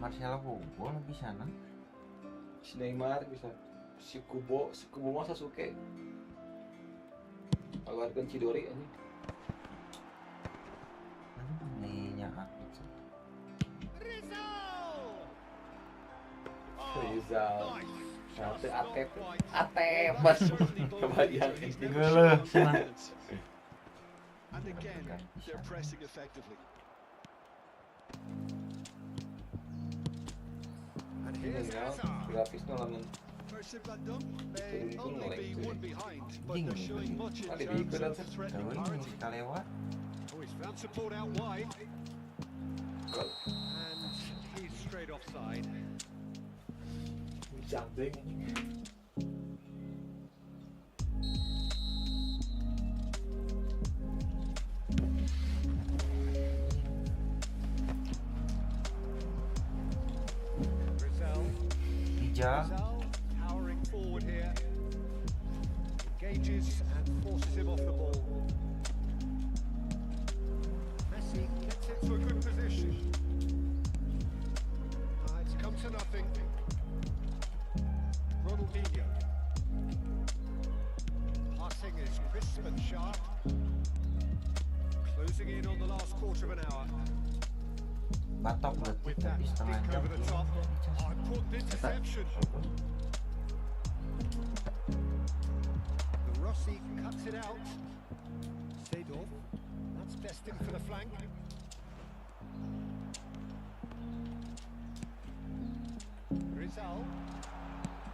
Marcelo Hugo di sana. Si Neymar bisa. Si Kubo mah Sasuke. Keluarkan Chidori anjing. Ini nyaat. Rizal. Nice. Satu Atep mas. Kebagian ini. Geuleuh cenah. And again, they're pressing effectively. And here's Hazard. Grafisnya lamun First Van Dunk, they only be one behind, but they're showing much in Ada terms di of threatening Teuing clarity. kita lewat. Oh, he's found support out wide. And he's straight offside. jambing. Hijau. Rizal powering forward here. Engages and forces him off the ball. Messi gets into a good position. It's come to nothing. Ronaldinho. Passing is crisp and sharp. Closing in on the last quarter of an hour. Batok With berarti that tapi setengah kick jam. over the top. Oh, important interception. The Rossi cuts it out. Seedorf. That's destined for the flank. Rizal.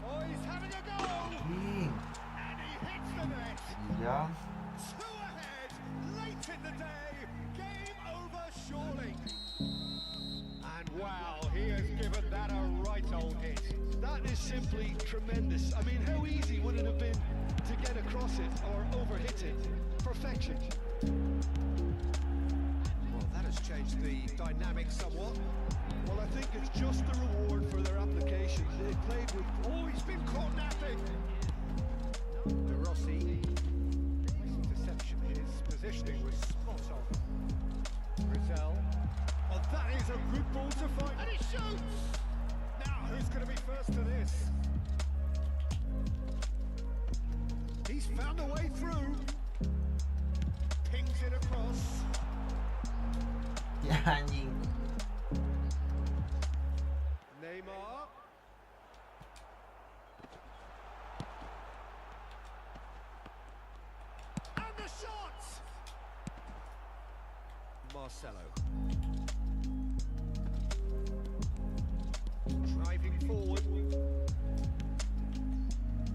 Oh, he's having a go! Ih, And he hits the net. Hijau. Two ahead, late in the day. Game over, surely. And wow, he has given that a right old hit. That is simply tremendous. I mean, how easy would it have been to get across it or overhit it? Perfection. Well, that has changed the dynamic somewhat. Well, I think it's just the reward for their application. They played with. Oh, he's been caught napping. De Rossi. Nice interception. His positioning was spot on. Rizal. Oh, that is a good ball to find. And he shoots! Now, who's going to be first to this? He's found a way through. Pings it across. Ya anjing. Neymar. And the shot! Marcelo. Driving forward.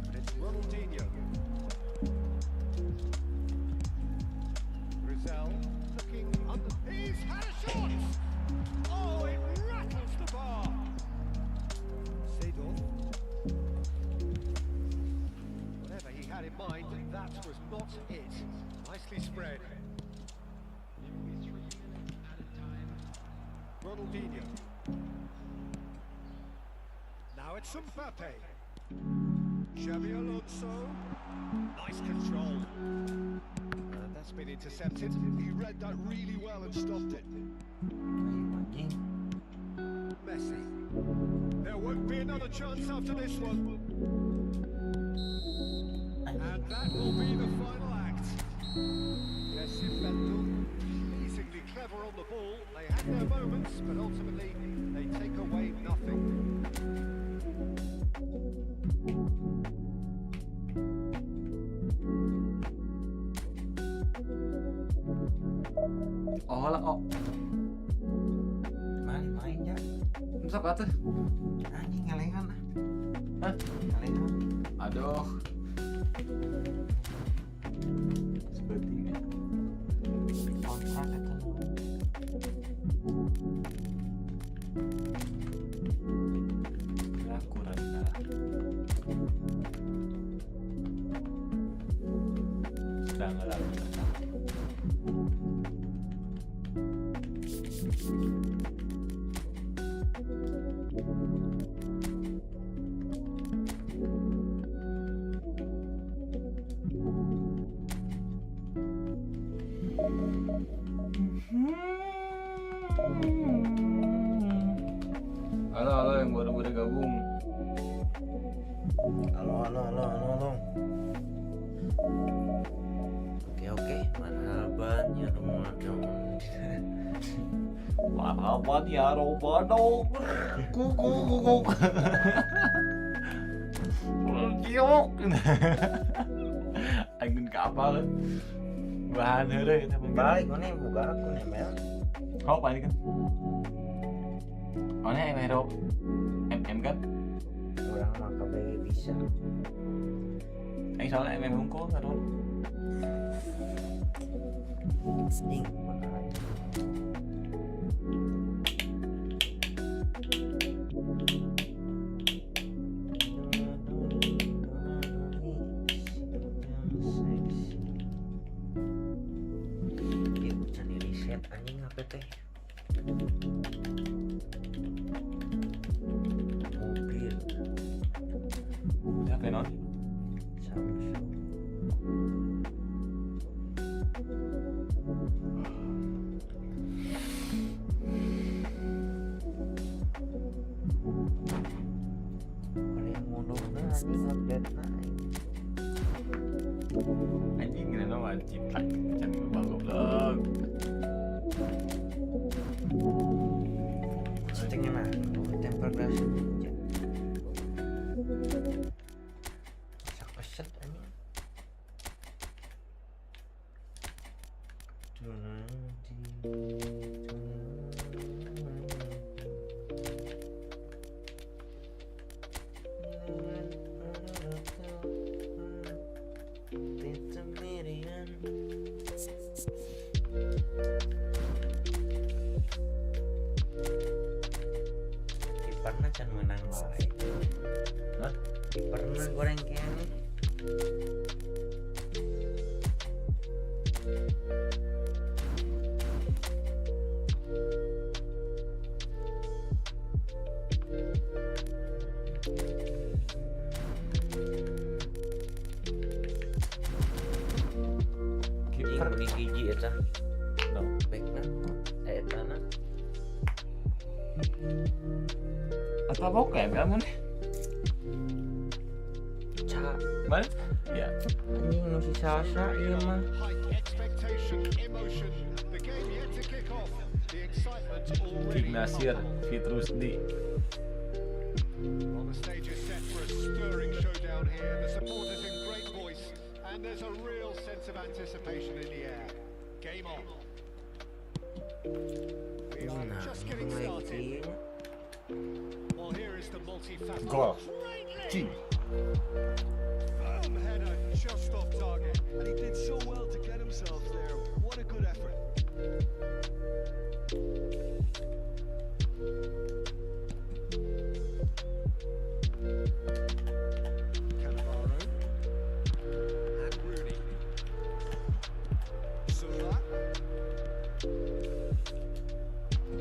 And it's Ronaldinho. Rizal looking under. He's had a shot! Oh, it rattles the bar. Seedorf. Whatever he had in mind, that was not it. Nicely spread. Ronaldinho. Now it's Mbappe. Xabi Alonso. Nice control. That's been intercepted. He read that really well and stopped it. Anjing. Messi. There won't be another chance after this one. And that will be the final act. Messi pleasingly clever on the ball. They had their moments, but ultimately they take away nothing. Oh lah oh. Main ya. Sok atuh. Anjing ngalengan. Hah? Ngalengan. Aduh. Seperti Kontrak eta. kurang. Jangan lagi. Halo yang baru gabung. Halo. Oke, marhaban ya Ramadan. Marhaban ya Ramadan. Kuku. Kiok. Angin kapal. Bahan heureuy eta. Balik mana buka akun email. Hop ini kan. Mana email MM kan? Orang mah kabeh bisa. Aing soalnya MM hungkul karon. Ding, makanya. Anjing apa teh? Mobil Siapa non? Samsung. Ada yang ngundungna anjing update naik. Anjing gini nama cipta can goblok. Settingnya mah temper glass aja. Sak peset anjing. Pernah can menang baik. Hah? Pernah goreng kene. Kiper Ini hiji eta. no. Baikna. Eta na. Apa bokep kamu nih? Ca. Balik? Ya. Anjing nu si Sasa ieu mah. High expectation, emotion. The game yet to kick off. The excitement already Ignasir palpable. Fitrusdi. Well, the stage is set for a stirring showdown here. The supporters in great voice, and there's a real sense of anticipation in the air. Game on. We are Nah, just getting started. lagi. Well, here is the multifaceted. Goal. Great Cing. firm header just off target. And he did so well to get himself there. What a good effort. Cannavaro and Rooney.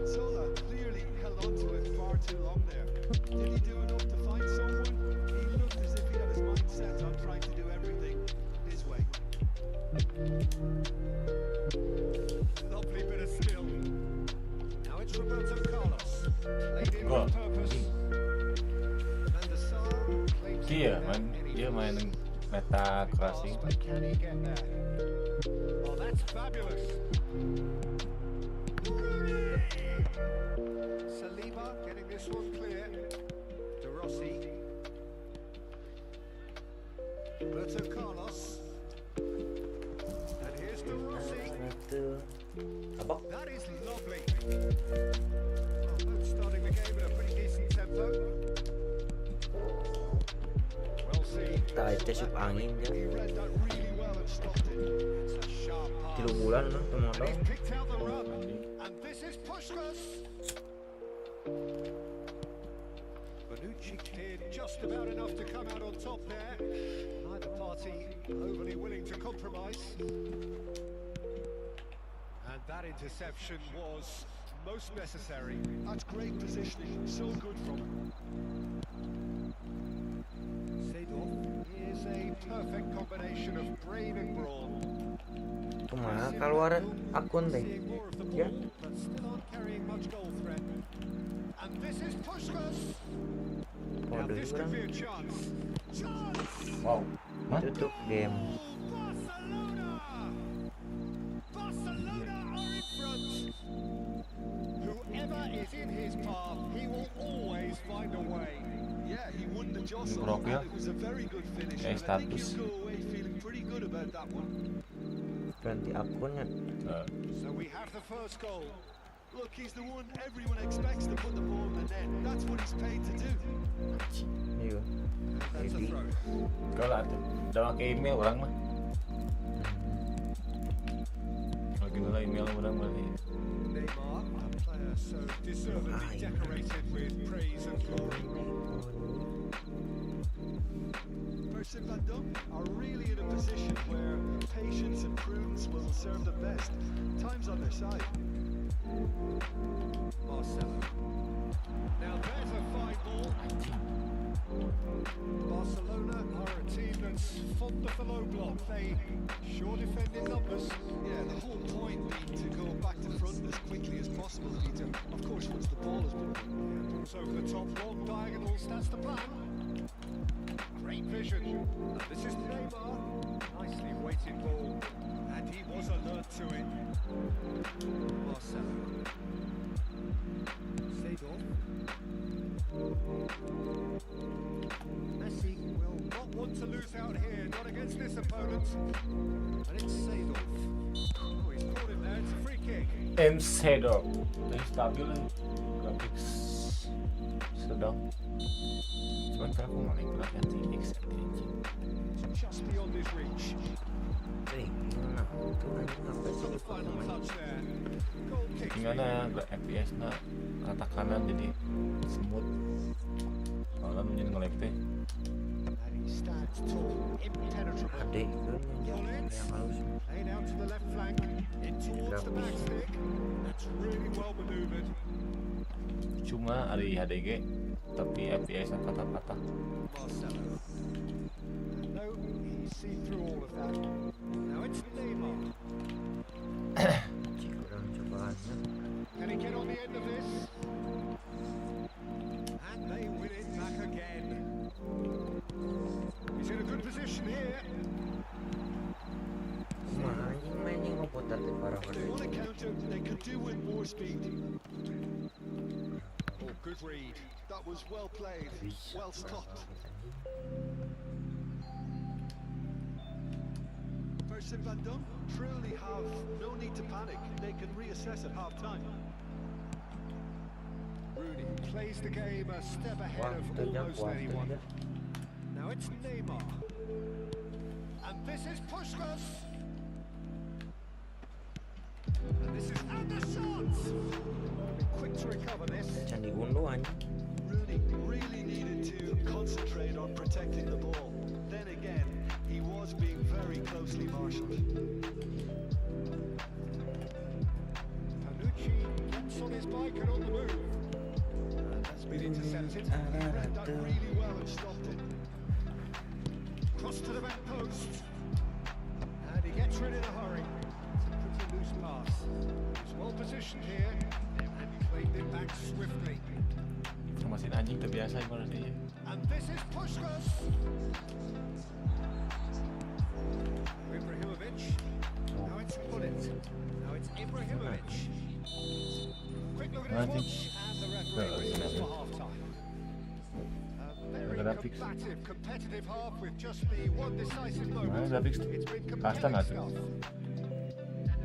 Zola clearly held on to it far too long there. Did he do enough to find someone? He looked as if he had his mind set on trying to do everything his way. Lovely bit of skill. Now it's Roberto Carlos. Played in Goal. on purpose. Van der Sar claims to Dia be main there dia anyway. main meta crossing. But can he get there? Oh, that's fabulous. Rooney! Saliba getting this one clear. De Rossi. Roberto Carlos. And here's De Rossi. Itu. Abang. That is lovely. Well, both starting the game at a pretty decent tempo. Well seen. Tak itu sup angin He dia. read that really well and stopped it. It's a sharp pass. 3 bulan lah tu And modal. he's picked out the run. And this is Puskás. Bonucci did just about enough to come out on top there. Neither Neither party overly willing to compromise. And that interception was most necessary. That's great positioning, so good from him. Seedorf is a perfect combination of brain and brawn. Kumaha keluar akun teh. Seeing more of the Ya. ball, but still aren't carrying much goal threat. And this is Puskás. Now Waduh, this could kurang be a chance. Chance! Wow. Hah? tutup game. Barcelona! Barcelona are in front. Whoever is in his path, he will always find a way. Yeah, he won the jostle, Ini profil. and it was a very good finish. Kayak And I think status. he'll go away feeling pretty good about that one. Ganti akunnya. So we have the first goal. Look, he's the one everyone expects to put the ball in the net. That's what he's paid to do. Iya. That's a Maybe. throw. Kau lah tuh. Udah pakai email orang mah. Lagi dulu email orang mah. Neymar, a player so deservedly decorated with praise and glory. Percy Van Dunk are really in a position where patience and prudence will serve them best. Time's on their side. Marcelo. Now there's a fine ball. Barcelona are a team that's fond of the low block. They sure defend in numbers. Yeah, the whole point being to go back to front as quickly as possible, Peter. Of course, once the ball has been won. Balls over the top, long diagonals, that's the plan. Great vision. And this is Neymar. Nicely weighted ball. And he was alert to it. Marcelo. Seedorf. Messi will not want to lose out here, not against this opponent. And it's Seedorf. Oh, he's caught him there, it's a free kick. Encedo. Ini stabil nih. Grafik sedang. Cuman kan aku malah ikut ganti exactly anjing. It's just beyond his reach. Wih, gimana? Itu anjing apa sih For di the final pemain? touch there. Goal kick. Gimana FPS na rata kanan jadi smooth. Soalnya menjadi nge-lag teh. And he stands tall, impenetrable. Ada ikutnya yang halus. Laid out to the left flank, in towards the back stick. That's really well manoeuvred. Cuma ada HDG tapi FPS patah-patah. Marcelo. No, he's seen through all of that. Now it's Neymar. Cik kurang cobaannya. Can he get on the end of this? And they win it back again. He's in a good position here. Kumaha anjing main yang ngeputar di parah If they want to counter, they could do with more speed. Oh, good read. That was well played, Bisa. well stopped. Percy Van Dunk truly have no need to panic. They can reassess at half time. Rooney plays the game a step ahead of Waktunya almost anyone. waktunya. Now it's Neymar. And this is Puskás. And this is Anderson. Be quick to recover this. Candi unduh anjing. Rooney really needed to concentrate on protecting the ball. Then again, he was being very closely marshalled. Panucci gets on his bike and on the move. And that's been intercepted. He read that really well and stopped it. Cross to the back post. And he gets rid in a hurry. It's a pretty loose pass. He's well positioned here and claimed it back swiftly. Masih anjing terbiasa gimana sih. And this is Puskás. Ibrahimovic. Now it's Bullet. Now it's Ibrahimovic. Quick look at his watch, and the referee whistles for half-time. A very Graphics. combative, competitive half with just the one decisive Mana moment. grafik It's been custom compelling atau? stuff.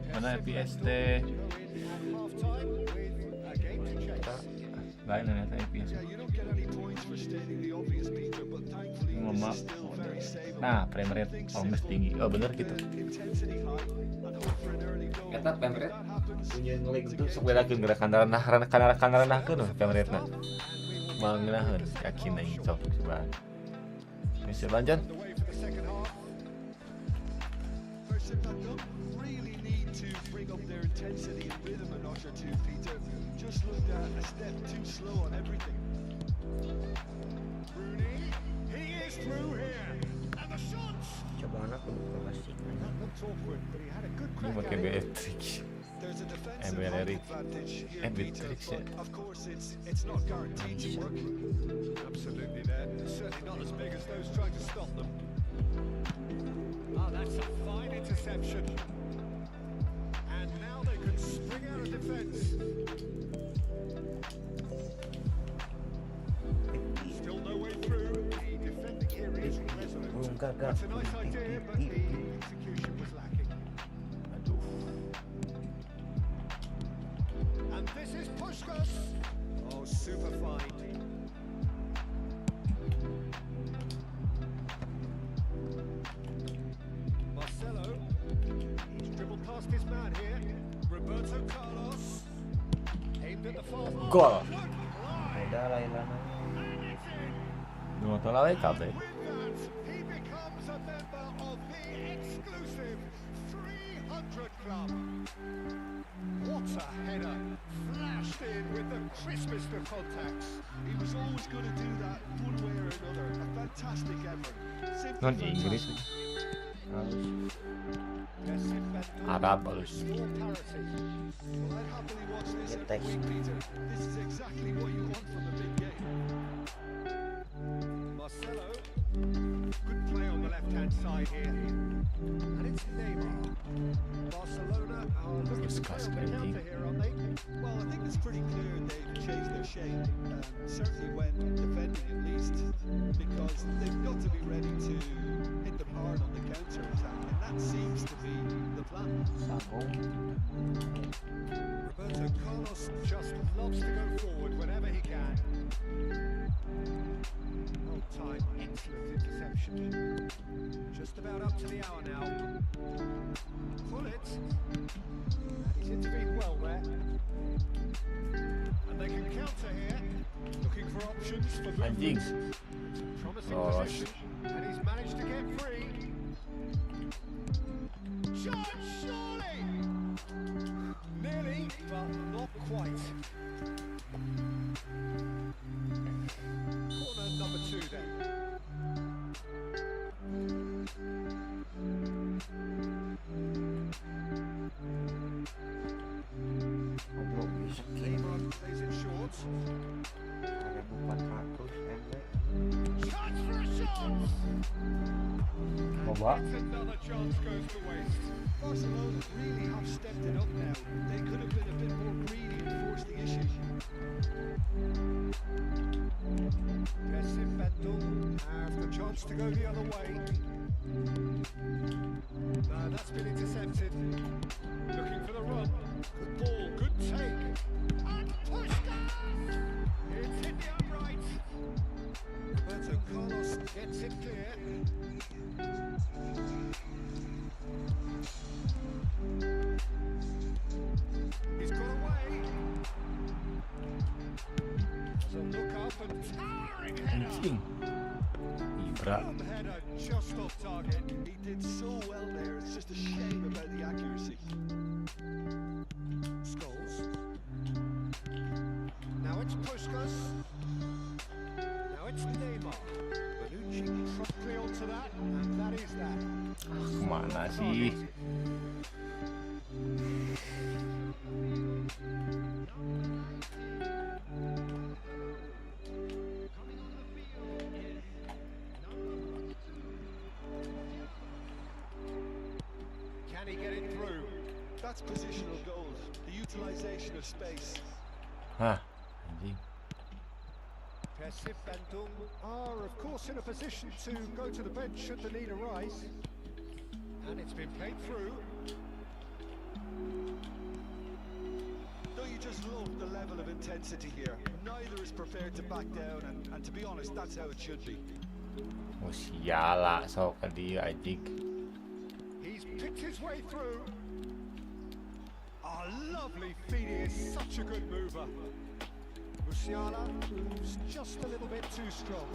Mana FPS Go teh in at half-time with a game to chase. lain ternyata FPS. Yeah, you don't get any points for stating the obvious, Peter, but thankfully Ngomong this is still very stable. Nah, frame rate almost tinggi. Oh bener gitu. Intensity high and hope for an early goal. Eta frame rate That happens. punya ngelag itu sepeledakeun gerakan renahkeun frame rate na. Mangeunaheun yakin aing sok coba. Bisa lanjut. Underway for the second half. First set that done, really need to bring up their intensity and rhythm a notch or two, Peter. Just looked a step too slow on everything. Rooney, he is through here. And the shots! Cobaan aku pasti. That looked awkward, but he had a good Ini crack pakai at it. Beatrix. There's a defensive Emre height Erik. advantage here, Beatrix, Peter, yeah. but of course it's not guaranteed to work. Absolutely there. Certainly not as big as those trying to stop them. Ah, that's a fine interception. And now they can spring out of defence. Still no way through. The defending here is resolute. That's a nice idea, but the execution was lacking. Aduh. And this is Puskás. Oh, super fine. Marcelo. He's dribbled past his man here. Roberto Carlos. Aimed at the far post. Gol. Good fly. Udah lah Ilana. And it's in. Não tô lá legal, velho. With that, he becomes a member of the exclusive 300 Club. What a header. Flashed in with the crispest of contacts. He was always going to do that one way or another. A fantastic effort. Simply Non Inggris. Halus. Jessin Bendel. Arab halus. Small parity. Well, I'd happily watch this Yeah, every thanks. week, Peter. This is exactly what you want from a big game. Marcelo. Good play on the left-hand side here. And it's Neymar. Barcelona are looking to play on the counter here, aren't they? Well, I think it's pretty clear they've changed their shape, certainly when defending at least, because they've got to be ready to hit them hard on the counter attack, and that seems to be the plan. Sambung. Roberto Carlos just loves to go forward whenever he can. Well timed, excellent interception. Just about up to the hour now. Pull it. And he's intervened well there. And they can counter here. Looking for options for Anjing. movement. Promising Oh, position. And he's managed to get free. Shot, surely! Nearly, but not quite. Corner number 2 then. Ngobrol bisa Neymar plays it short. 1400 Emre. Chance for a shot! Coba. It's another chance goes to waste. Barcelona really have stepped it up now. They could have been a bit more greedy and forced the issue. Jessin Bendel have the chance to go the other way. No, that's been intercepted. Looking for the run. Good ball, good take. And Puskás! It's hit the upright. Roberto Carlos gets it clear. He's got away. There's a look up and towering header. Anjing. Ibra. Boom header just off target. He did so well there, it's just a shame about the accuracy. Scholes. Now it's Puskás. Now it's Neymar. Bonucci promptly onto that, and that is that. Kemana sih? Can he get it through? That's positional gold, the utilisation of space. Hah, anjing. Jessin Bendel are, of course, in a position to go to the bench should the need arise. And it's been played through. Don't you just love the level of intensity here? Neither is prepared to back down, and to be honest, that's how it should be. Oh siala, sok ke dia anjing. He's picked his way through. Oh, lovely feet. He is such a good mover. Musiala proves just a little bit too strong.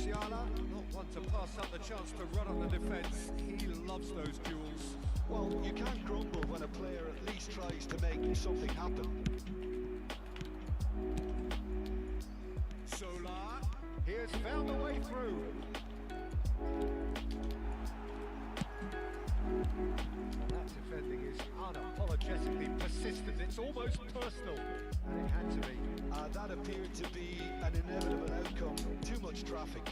Musiala, not one to pass up the chance to run on the defence. He loves those duels. Well, you can't grumble when a player at least tries to make something happen. Solar, he has found a way through. That defending is unapologetically persistent. It's almost personal, and it had to be. That appeared to be an inevitable outcome. Too much traffic.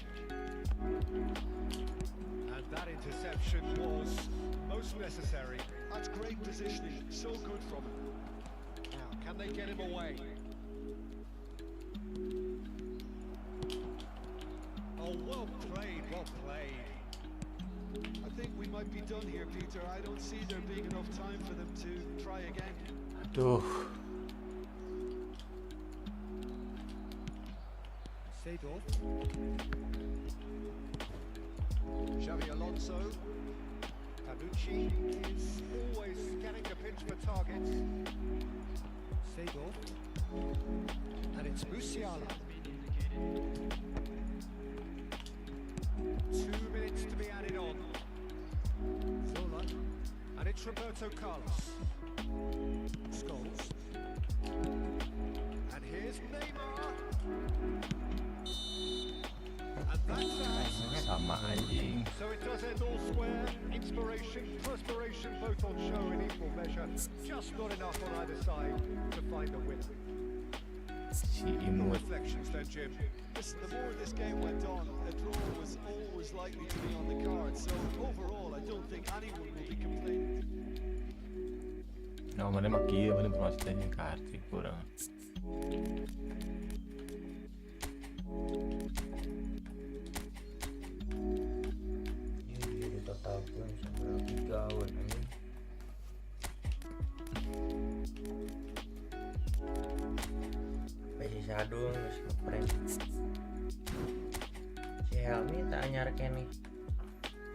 And that interception was most necessary. That's great positioning. So good from him. Now, can they get him away? Oh, well played, well played. I think we might be done here, Peter. I don't see there being enough time for them to try again. Aduh. Seedorf. Xavi Alonso. Panucci is always scanning the pitch for targets. Seedorf. And it's Musiala. 2 minutes to be added on. Zola. And it's Roberto Carlos. Scholes. And here's Neymar. And that's out. Sama anjing. So it does end all square. Inspiration, perspiration, both on show in equal measure. Just not enough on either side to find a winner. Si No imut. reflections then, Jim. Listen, the more this game went on, a draw was always likely to be on the card. So overall, I don't think anyone will be complaining. No, mana maki, mana bermaksud yang kartu kurang. Iya, di total pun seberapa 3 awan ini. Pesi sadung terus ngeprank. Si Helmi tak anyar kene.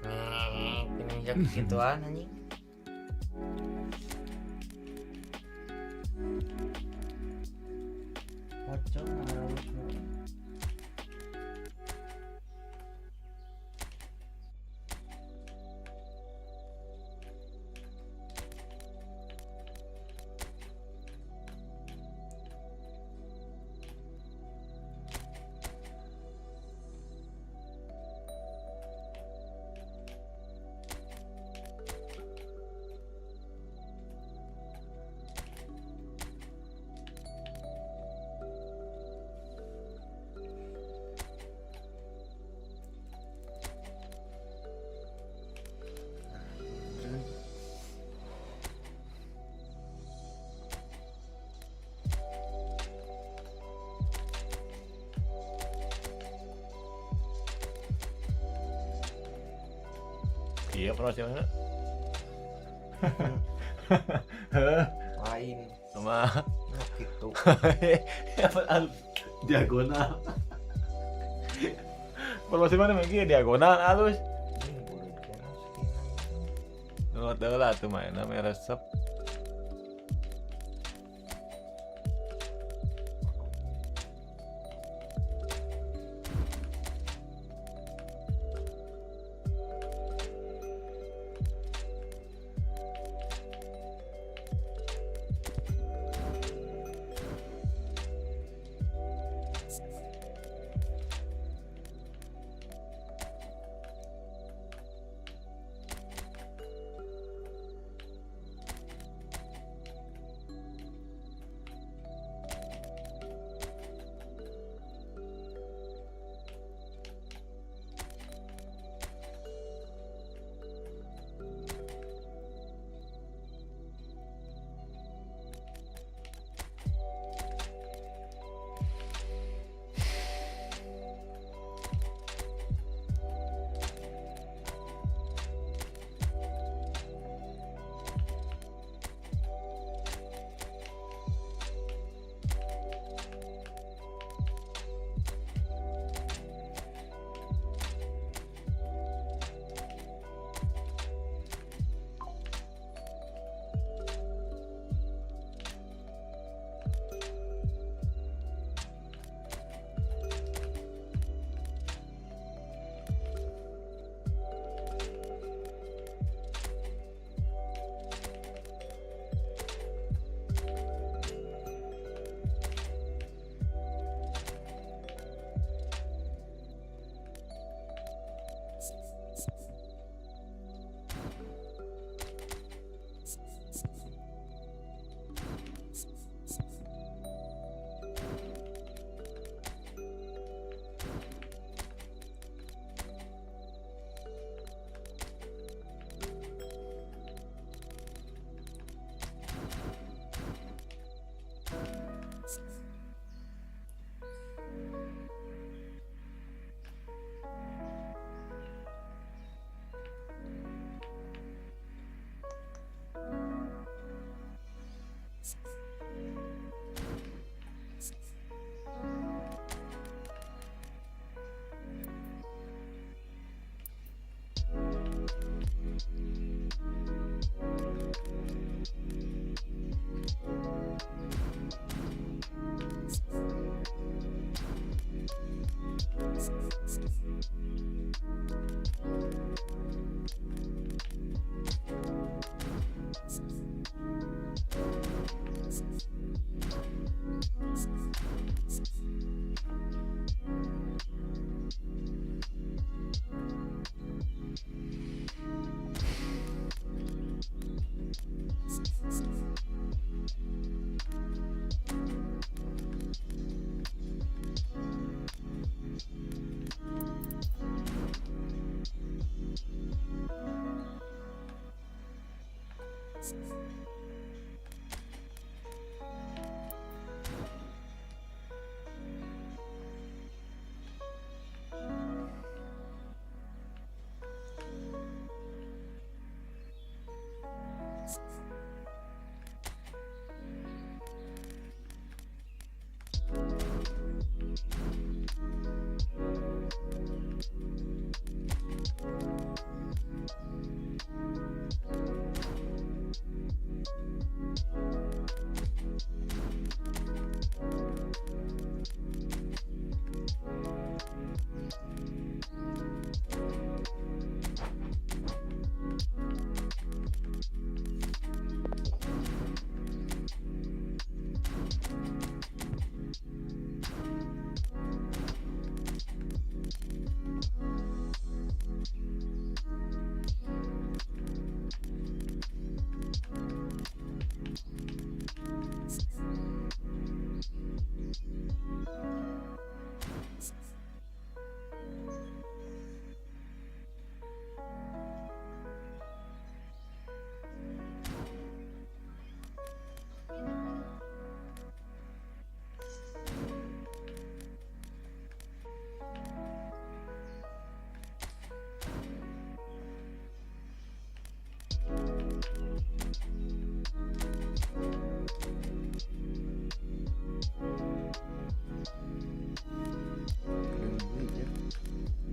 Ini jak gituan anjing. Pocong harus semua. Iya, promosi mana? Lain Sama gitu. apa diagonal. Promosi mana lagi diagonal halus. Ini udah kena sekian. Nggak tahu lah tuh mainnya meresep.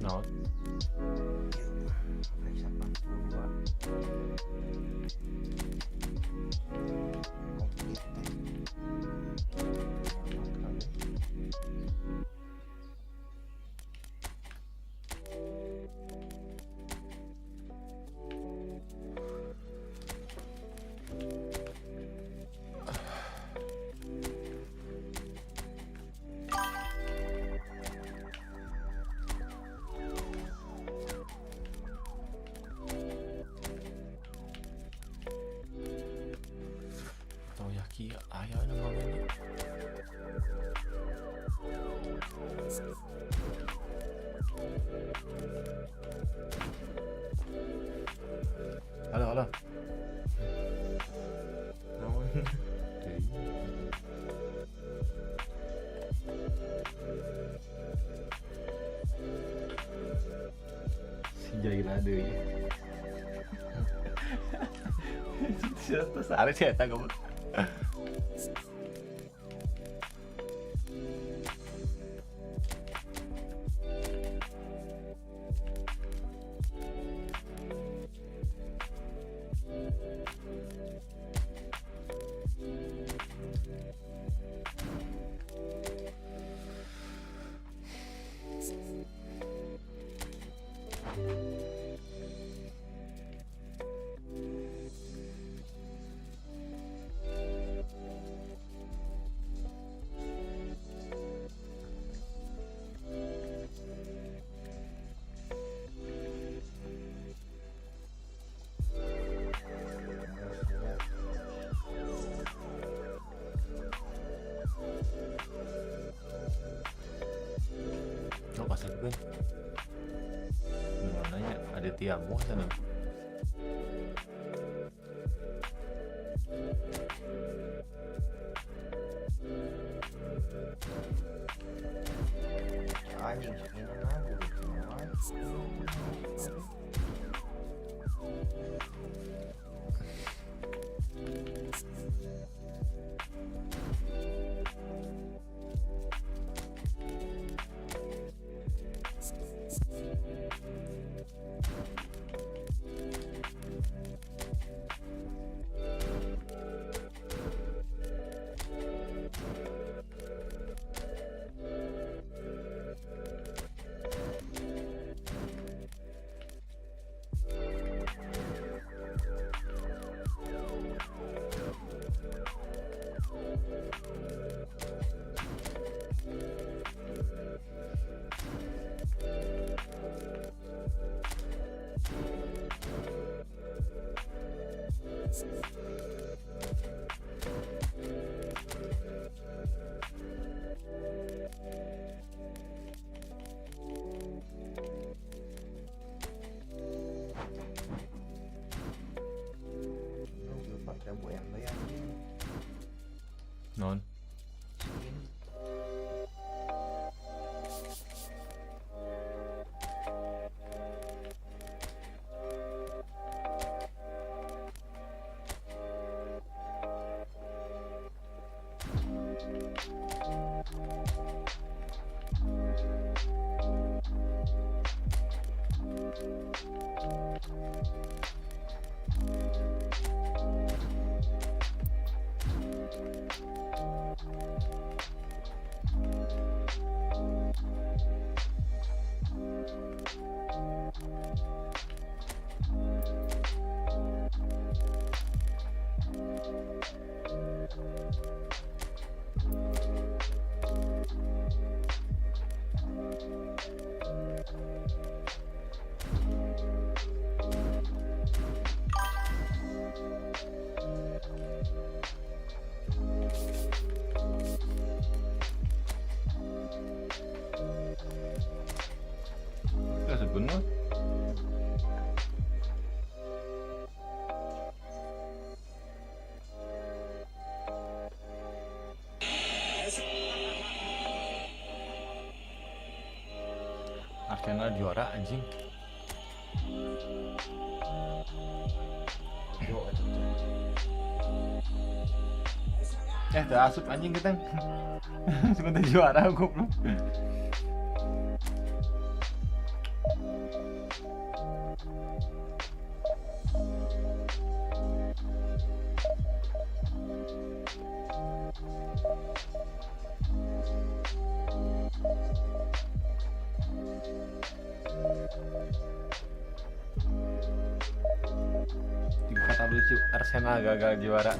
Naon? Periksa 42. Komplit Toyaki aya na mga ini. Halo, halo. naon? Si Jaila deui. Siapa sare sih eta goblok. kan. Gimana ya? Ada tiamu sana. Anjing ini aku yang bayar Non. Ya sebenarnya Arsenal juara anjing. Tuh asup anjing kita. Sebentar juara goblok. Kata lucu Arsenal gagal juara.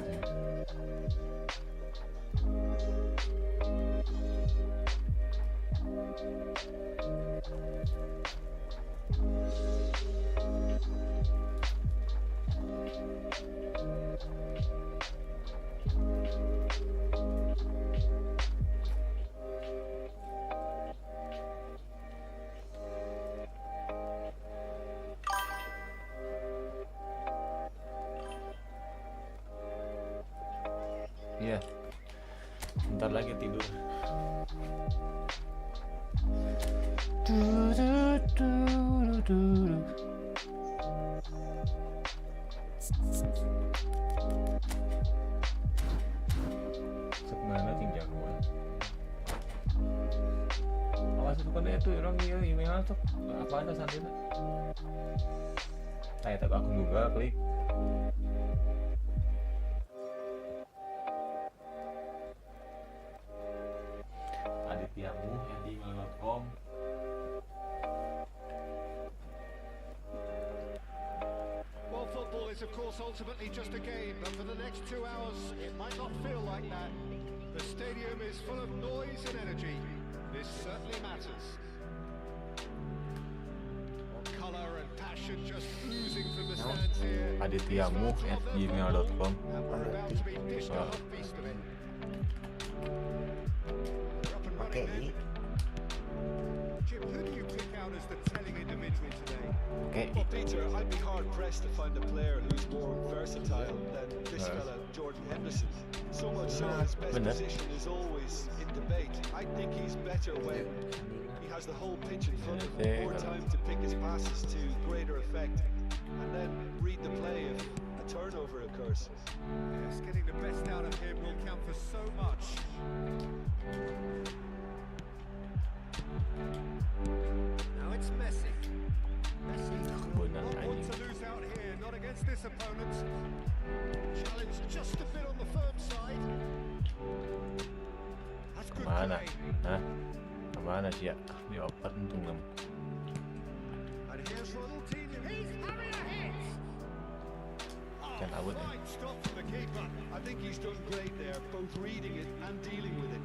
Iya, bentar lagi tidur. Sebenarnya tinggal gue. Awas itu kan itu orang dia email tuh apa ada santina. Saya tak aku juga klik. Adityamu@gmail.com. Well, football is of course ultimately just a game, but for the next 2 hours it might not feel like that. The stadium is full of noise and energy. This certainly matters. Well, colour and passion just oozing from the stands here. Adityamu@gmail.com. And we're about to be dished a hot feast of it. They're up and running then. Jim, who do you pick just a telling individual today. Oke. Well, Peter, I'd be hard pressed to find a player who's more versatile than this fella, Jordan Henderson. So much so his best Bener. position is always in debate. I think he's better when he has the whole pitch in front of him, more time to pick his passes to greater effect, and then read the play if a turnover occurs. Yes, getting the best out of him will count for so much. Now it's Messi. Messi will not want to lose out here, not against this opponent. Challenge just a bit on the firm side. That's good Kemana? play. Hah? Kemana sih ya? Dioper untung dong. And here's Ronaldinho. He's having a hit. Can I win it? Fine stop from the keeper. I think he's done great there, both reading it and dealing with it.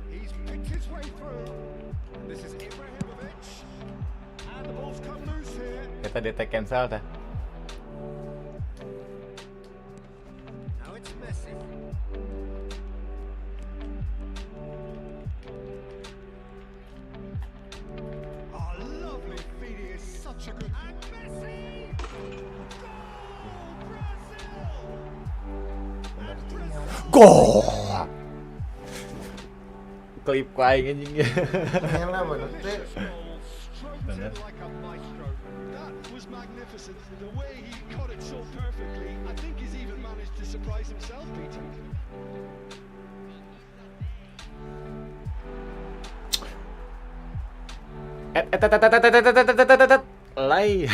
He's picked his way through. This is Ibrahimovic. And the ball's come loose here. Kita detect cancel dah. Now it's Messi. Oh, lovely feed. He is such a good... And Messi! Goal, Brazil! And Brazil! Klip ku aing anjing. Elah bener teh. Delicious goal, stroked Bener. in like a maestro. That was magnificent. The way he cut it so perfectly. I think he's even managed to surprise himself, Peter. Lay.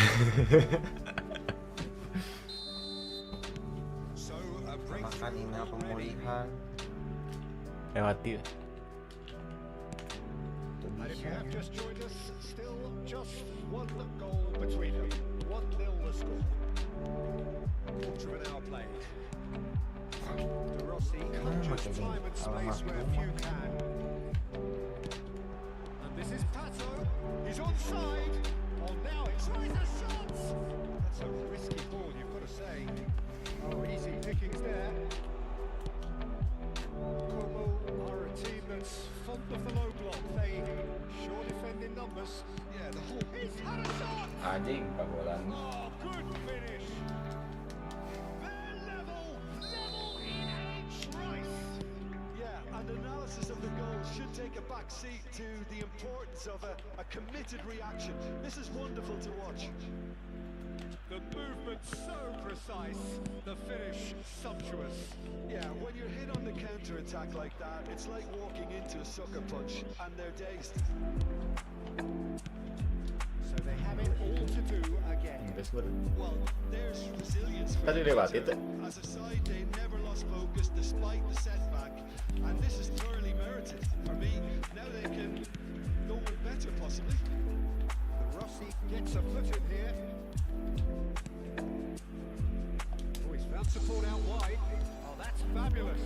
So, a breakthrough Makan email pemulihan. Lewati. And if you have just joined us, still just one goal between them. 1-0 the score. Quarter of an hour played. De Rossi conjures time and space where few can. And this is Pato. He's onside. Oh, now he tries a shot. That's a risky ball, you've got to say. Oh, easy pickings there. Como are a team that's fond of the low block. They sure defend in numbers. Yeah, the whole... He's had a shot! Anjing kabolan. Oh, good finish! They're level in age race! Yeah, and analysis of the goal should take a back seat to the importance of a committed reaction. This is wonderful to watch. The movement so precise, the finish sumptuous. Yeah, when you're hit on the counter-attack like that, it's like walking into a sucker punch, and they're dazed. So they have it all to do again. Inggris gue. Well, there's resilience for Tadi them. lewat itu. As a side, they never lost focus despite the setback, and this is thoroughly merited. For me, now they can go on better, possibly. The Rossi gets a foot in here. Oh, he's found support out wide. Oh, that's fabulous.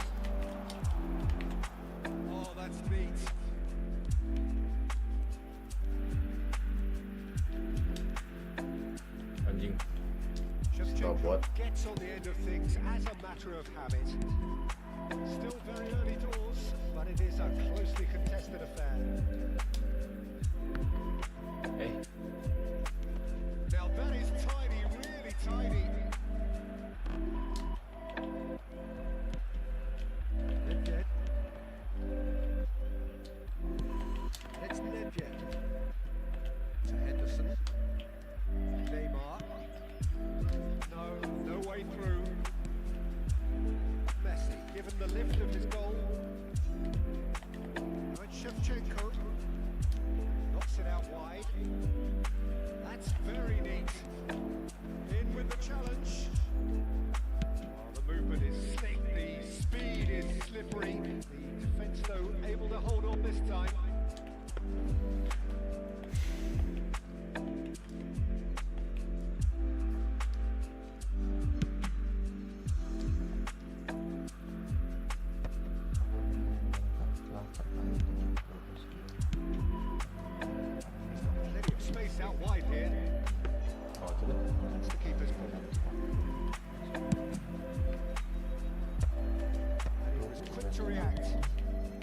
Oh, that's neat. Anjing. Shevchenko Robot. gets on the end of things as a matter of habit. Still very early doors, but it is a closely contested affair. Eh, Now that is tiny, really tiny. Nedved. And it's Nedved. To Henderson. Neymar. No way through. Messi, given the lift of his goal. Now it's Shevchenko. Knocks it out wide. That's very neat. In with the challenge. Oh, the movement is slick, the speed is slippery. The defence, though, able to hold on this time. Plenty of space out wide here. oh coba. That's the keeper's ball. And he was quick to react.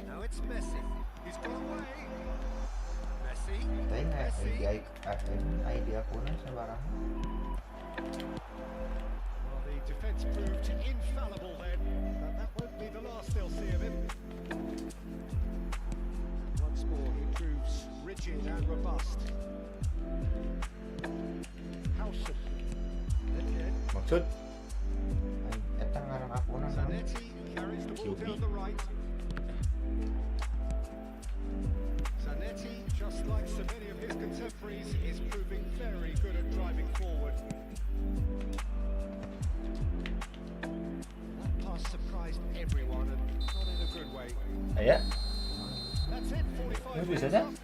Now it's Messi. He's got away. Messi. Teh diakunan sembarangan. Well, the defence proved infallible then, but that won't be the last they'll see of him. Once more, he proves rigid and robust. Howson. Maksud eta ngarang akunan naon? Zanetti carries the ball QB. down the right. Zanetti, just like so many of his contemporaries, is proving very good at driving forward. That pass surprised everyone, and not in a good way. Aya, That's it, 45 ini bisa minutes dah? up.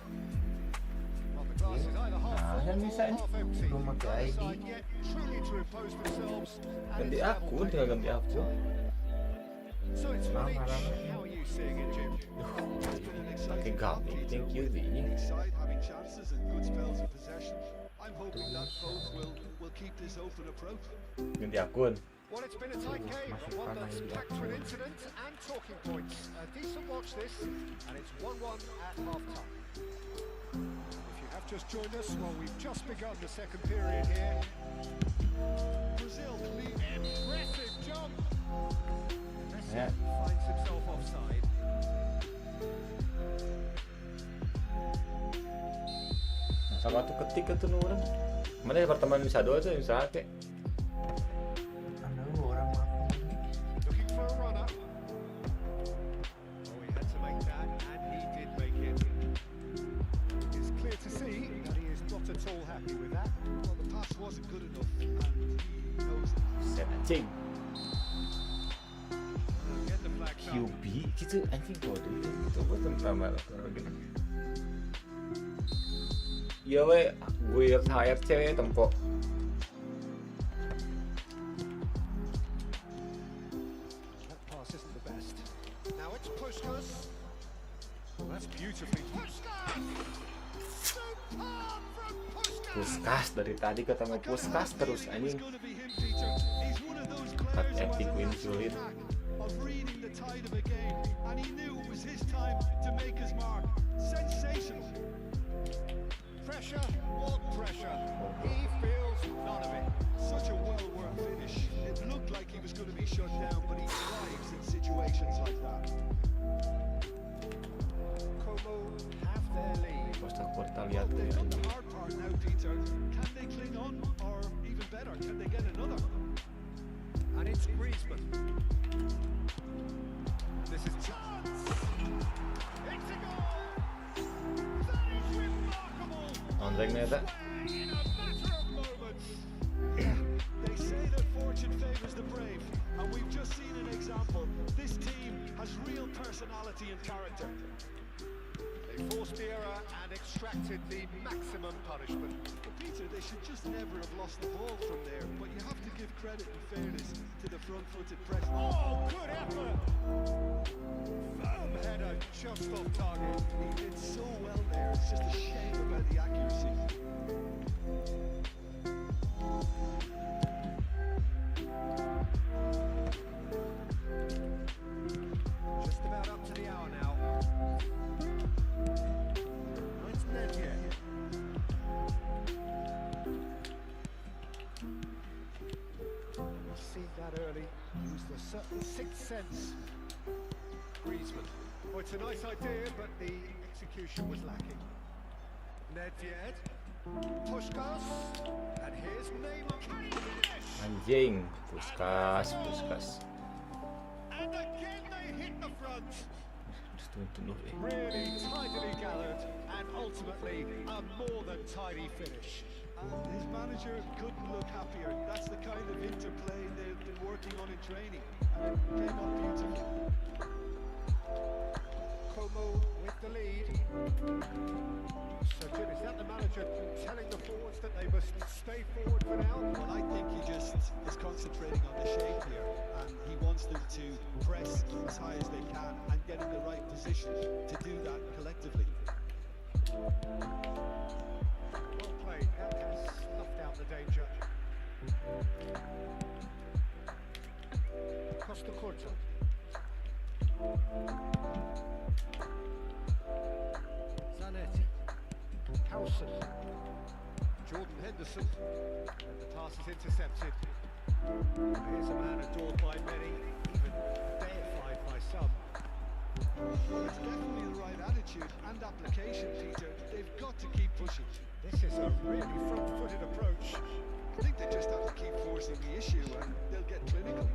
Well, the glass is either half Nah, full kan or bisa ini. half empty. Belum pakai ID. Neither side yet truly to impose themselves, and Ganti it's akun, level tinggal ganti playing akun. field. So it's Nah, one each. marah. How are you seeing it, Jim? Pakai gambling QB-nya. Side having chances and good spells of possession. I'm hoping that both will keep this open approach. Ganti akun. Well, it's been a tight game, but one that's packed with incident and talking points. A decent watch this, and it's 1-1 at half-time. If you have just joined us, well, we've just begun the second period here. Brazil clean, impressive jump. Messi Yeah. finds himself offside. Sama tuh ketik itu nurun. Mana pertemuan bisa dua tuh bisa kayak. Anda orang makan. Looking for a runner. Oh, he had to make that, and he did make it. It's clear to see that he is not at all happy with that. Well, the pass wasn't good enough, and he knows it. Set anjing. Get the flags up. QB gitu anjing kode itu buat nama gitu. Iya we, gue HFC tempo. That pass isn't the best. Now it's Puskás. Well, that's beautifully. Puskás! Superb from Puskás! Puskas dari tadi ketemu Puskas terus anjing. Gonna be him, Peter. He's one of those Cut players who epic has a win massive sulit. knack of reading the tide of a game, and he knew it was his time to make his mark. Sensational. Pressure, what pressure? He feels none of it. Such a well-worked finish. It looked like he was going to be shut down, but he thrives in situations like that. Como have their lead. Basta kita lihat They've ya. got the hard part now, Peter. Can they cling on, or even better, can they get another? And it's Griezmann. This is chance. It's a goal. That is remarkable. Onzengnya tak? In a matter of moments. They say that fortune favors the brave, and we've just seen an example. This team has real personality and character. They forced the error and extracted the maximum punishment. But Peter, they should just never have lost the ball from there, but you have to give credit and fairness to the front-footed press. Oh, good effort. Firm header just off target. He did so well there, it's just a shame about the accuracy. Just about up to the hour now. It's Ned here. See that early. Used a certain sixth sense. Griezmann. Oh, it's a nice idea, but the execution was lacking. Nedved. Puskás. And here's Neymar. Can he finish? Anjing, Puskas. And again they hit the front. Tunuh eh. Really tidily gathered and ultimately a more than tidy finish. And his manager couldn't look happier. That's the kind of interplay they've been working on in training. And it came out beautifully. Como with the lead. So Jim, is that the manager telling the forwards that they must stay forward for now? Well, I think he just is concentrating on the shape here, and he wants them to press as high as they can and get in the right position to do that collectively. Well played. That has snuffed out the danger. Costa Curta. Zanetti. Howson. Jordan Henderson, and the pass is intercepted. Here's a man adored by many, even deified by some. Well, it's definitely the right attitude and application, Peter. They've got to keep pushing. This is a really front-footed approach. I think they just have to keep forcing the issue and they'll get clinical.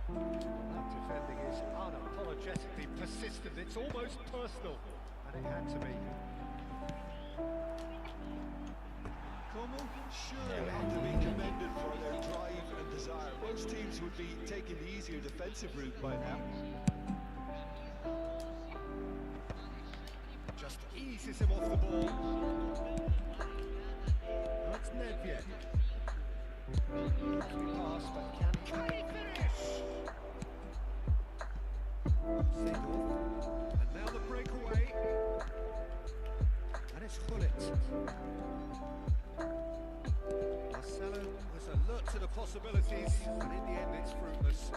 That defending is unapologetically persistent. It's almost personal, and it had to be. Como surely have to be commended for their drive and desire. Most teams would be taking the easier defensive route by now. Just eases him off the ball. That's Nedved. Pass, but can he finish? Seedorf. And now the breakaway. And it's Gullit. Marcelo was alert to the possibilities, and in the end it's fruitless.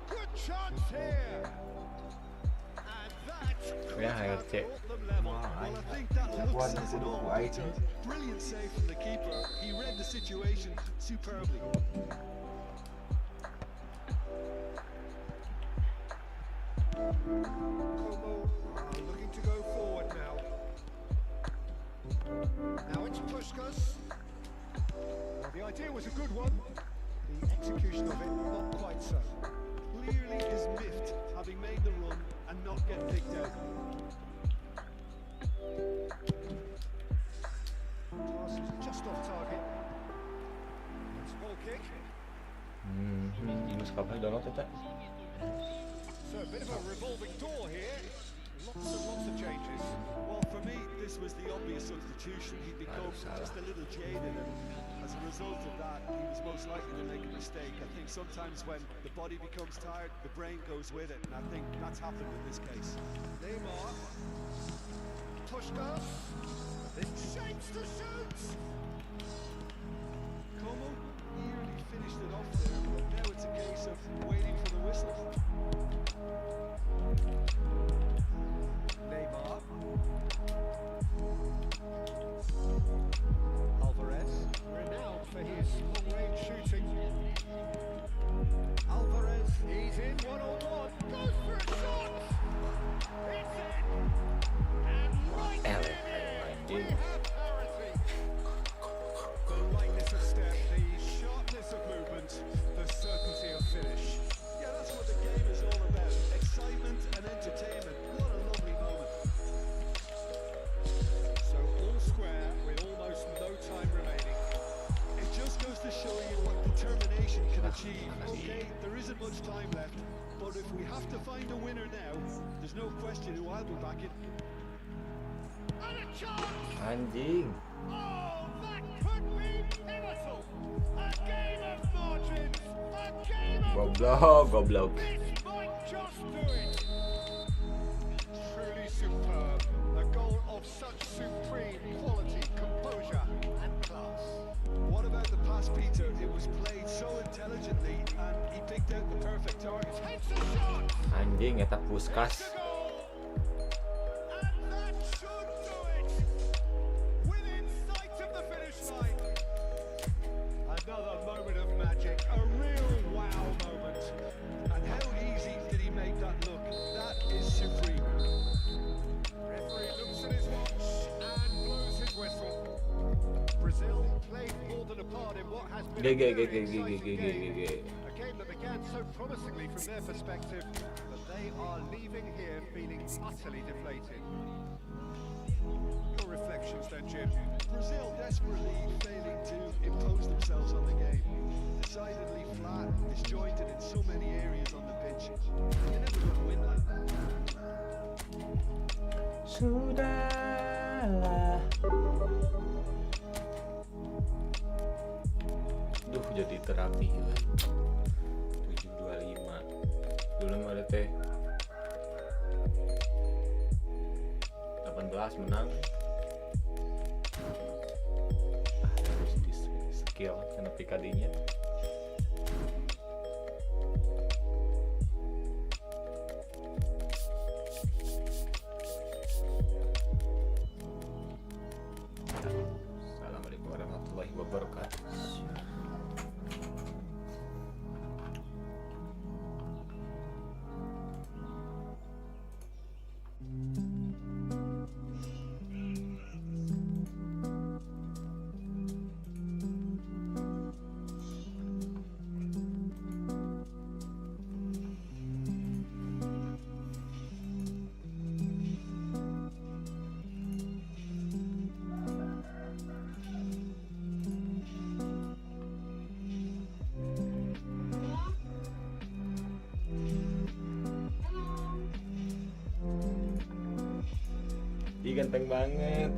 Good chance here! And that Ya, RC. Well, I think that look says it all, Peter. Brilliant save from the keeper. He read the situation superbly. Como looking to go forward now. Now it's Puskas. Well, the idea was a good one. The execution of it, not quite so. Clearly is miffed, having made the run and not get picked out. Pass is just off target. It's a ball kick. Mas kapal download itu. So a bit of a revolving door here. Lots of changes. Well, for me, this was the obvious substitution. He'd become just a little jaded, and as a result of that, he was most likely to make a mistake. I think sometimes when the body becomes tired, the brain goes with it, and I think that's happened in this case. Neymar. Puskas. This shapes to shoot. Como nearly finished it off there, but now it's a case of waiting for the whistle. Neymar. Alvarez, renowned for his long-range shooting. Alvarez, he's in one-on-one, goes for a shot! It's in! And right in it! We have parity! The lightness of step, the sharpness of movement, the certainty of finish. Yeah, that's what the game is all about. Excitement and entertainment. What a lovely moment. So all square with almost no time remaining. It just goes to show you what determination can achieve. Okay, there isn't much time left, but if we have to find a winner now, there's no question who I'll be backing. And a chance! Anjing. Oh, that could be pivotal! A game of margins! A game of Goblok. This might just do it! Truly superb. A goal of such supreme quality, composure and class. What about the pass, Peter? It was played so intelligently and he picked out the perfect target. Takes a shot! Anjing eta Puskas. The goal! And that should do it! Within sight of the finish line. Another moment of magic. A real wow moment. And how easy did he make that look? That is supreme. Referee looks at his watch and blows his whistle. Brazil played more than a part in what has been a very exciting game. A game that began so promisingly from their perspective, but they are leaving here feeling utterly deflated. Your reflections then, Jim? Brazil desperately failing to impose themselves on the game. Decidedly flat, disjointed in so many areas on the pitch. You're never going to win like that. Sudahlah. Duh, jadi terapi kan. 725. Dulu mah ada teh 18 menang. Harus di skill karena PKD-nya. Assalamualaikum warahmatullahi wabarakatuh. Ih, ganteng banget.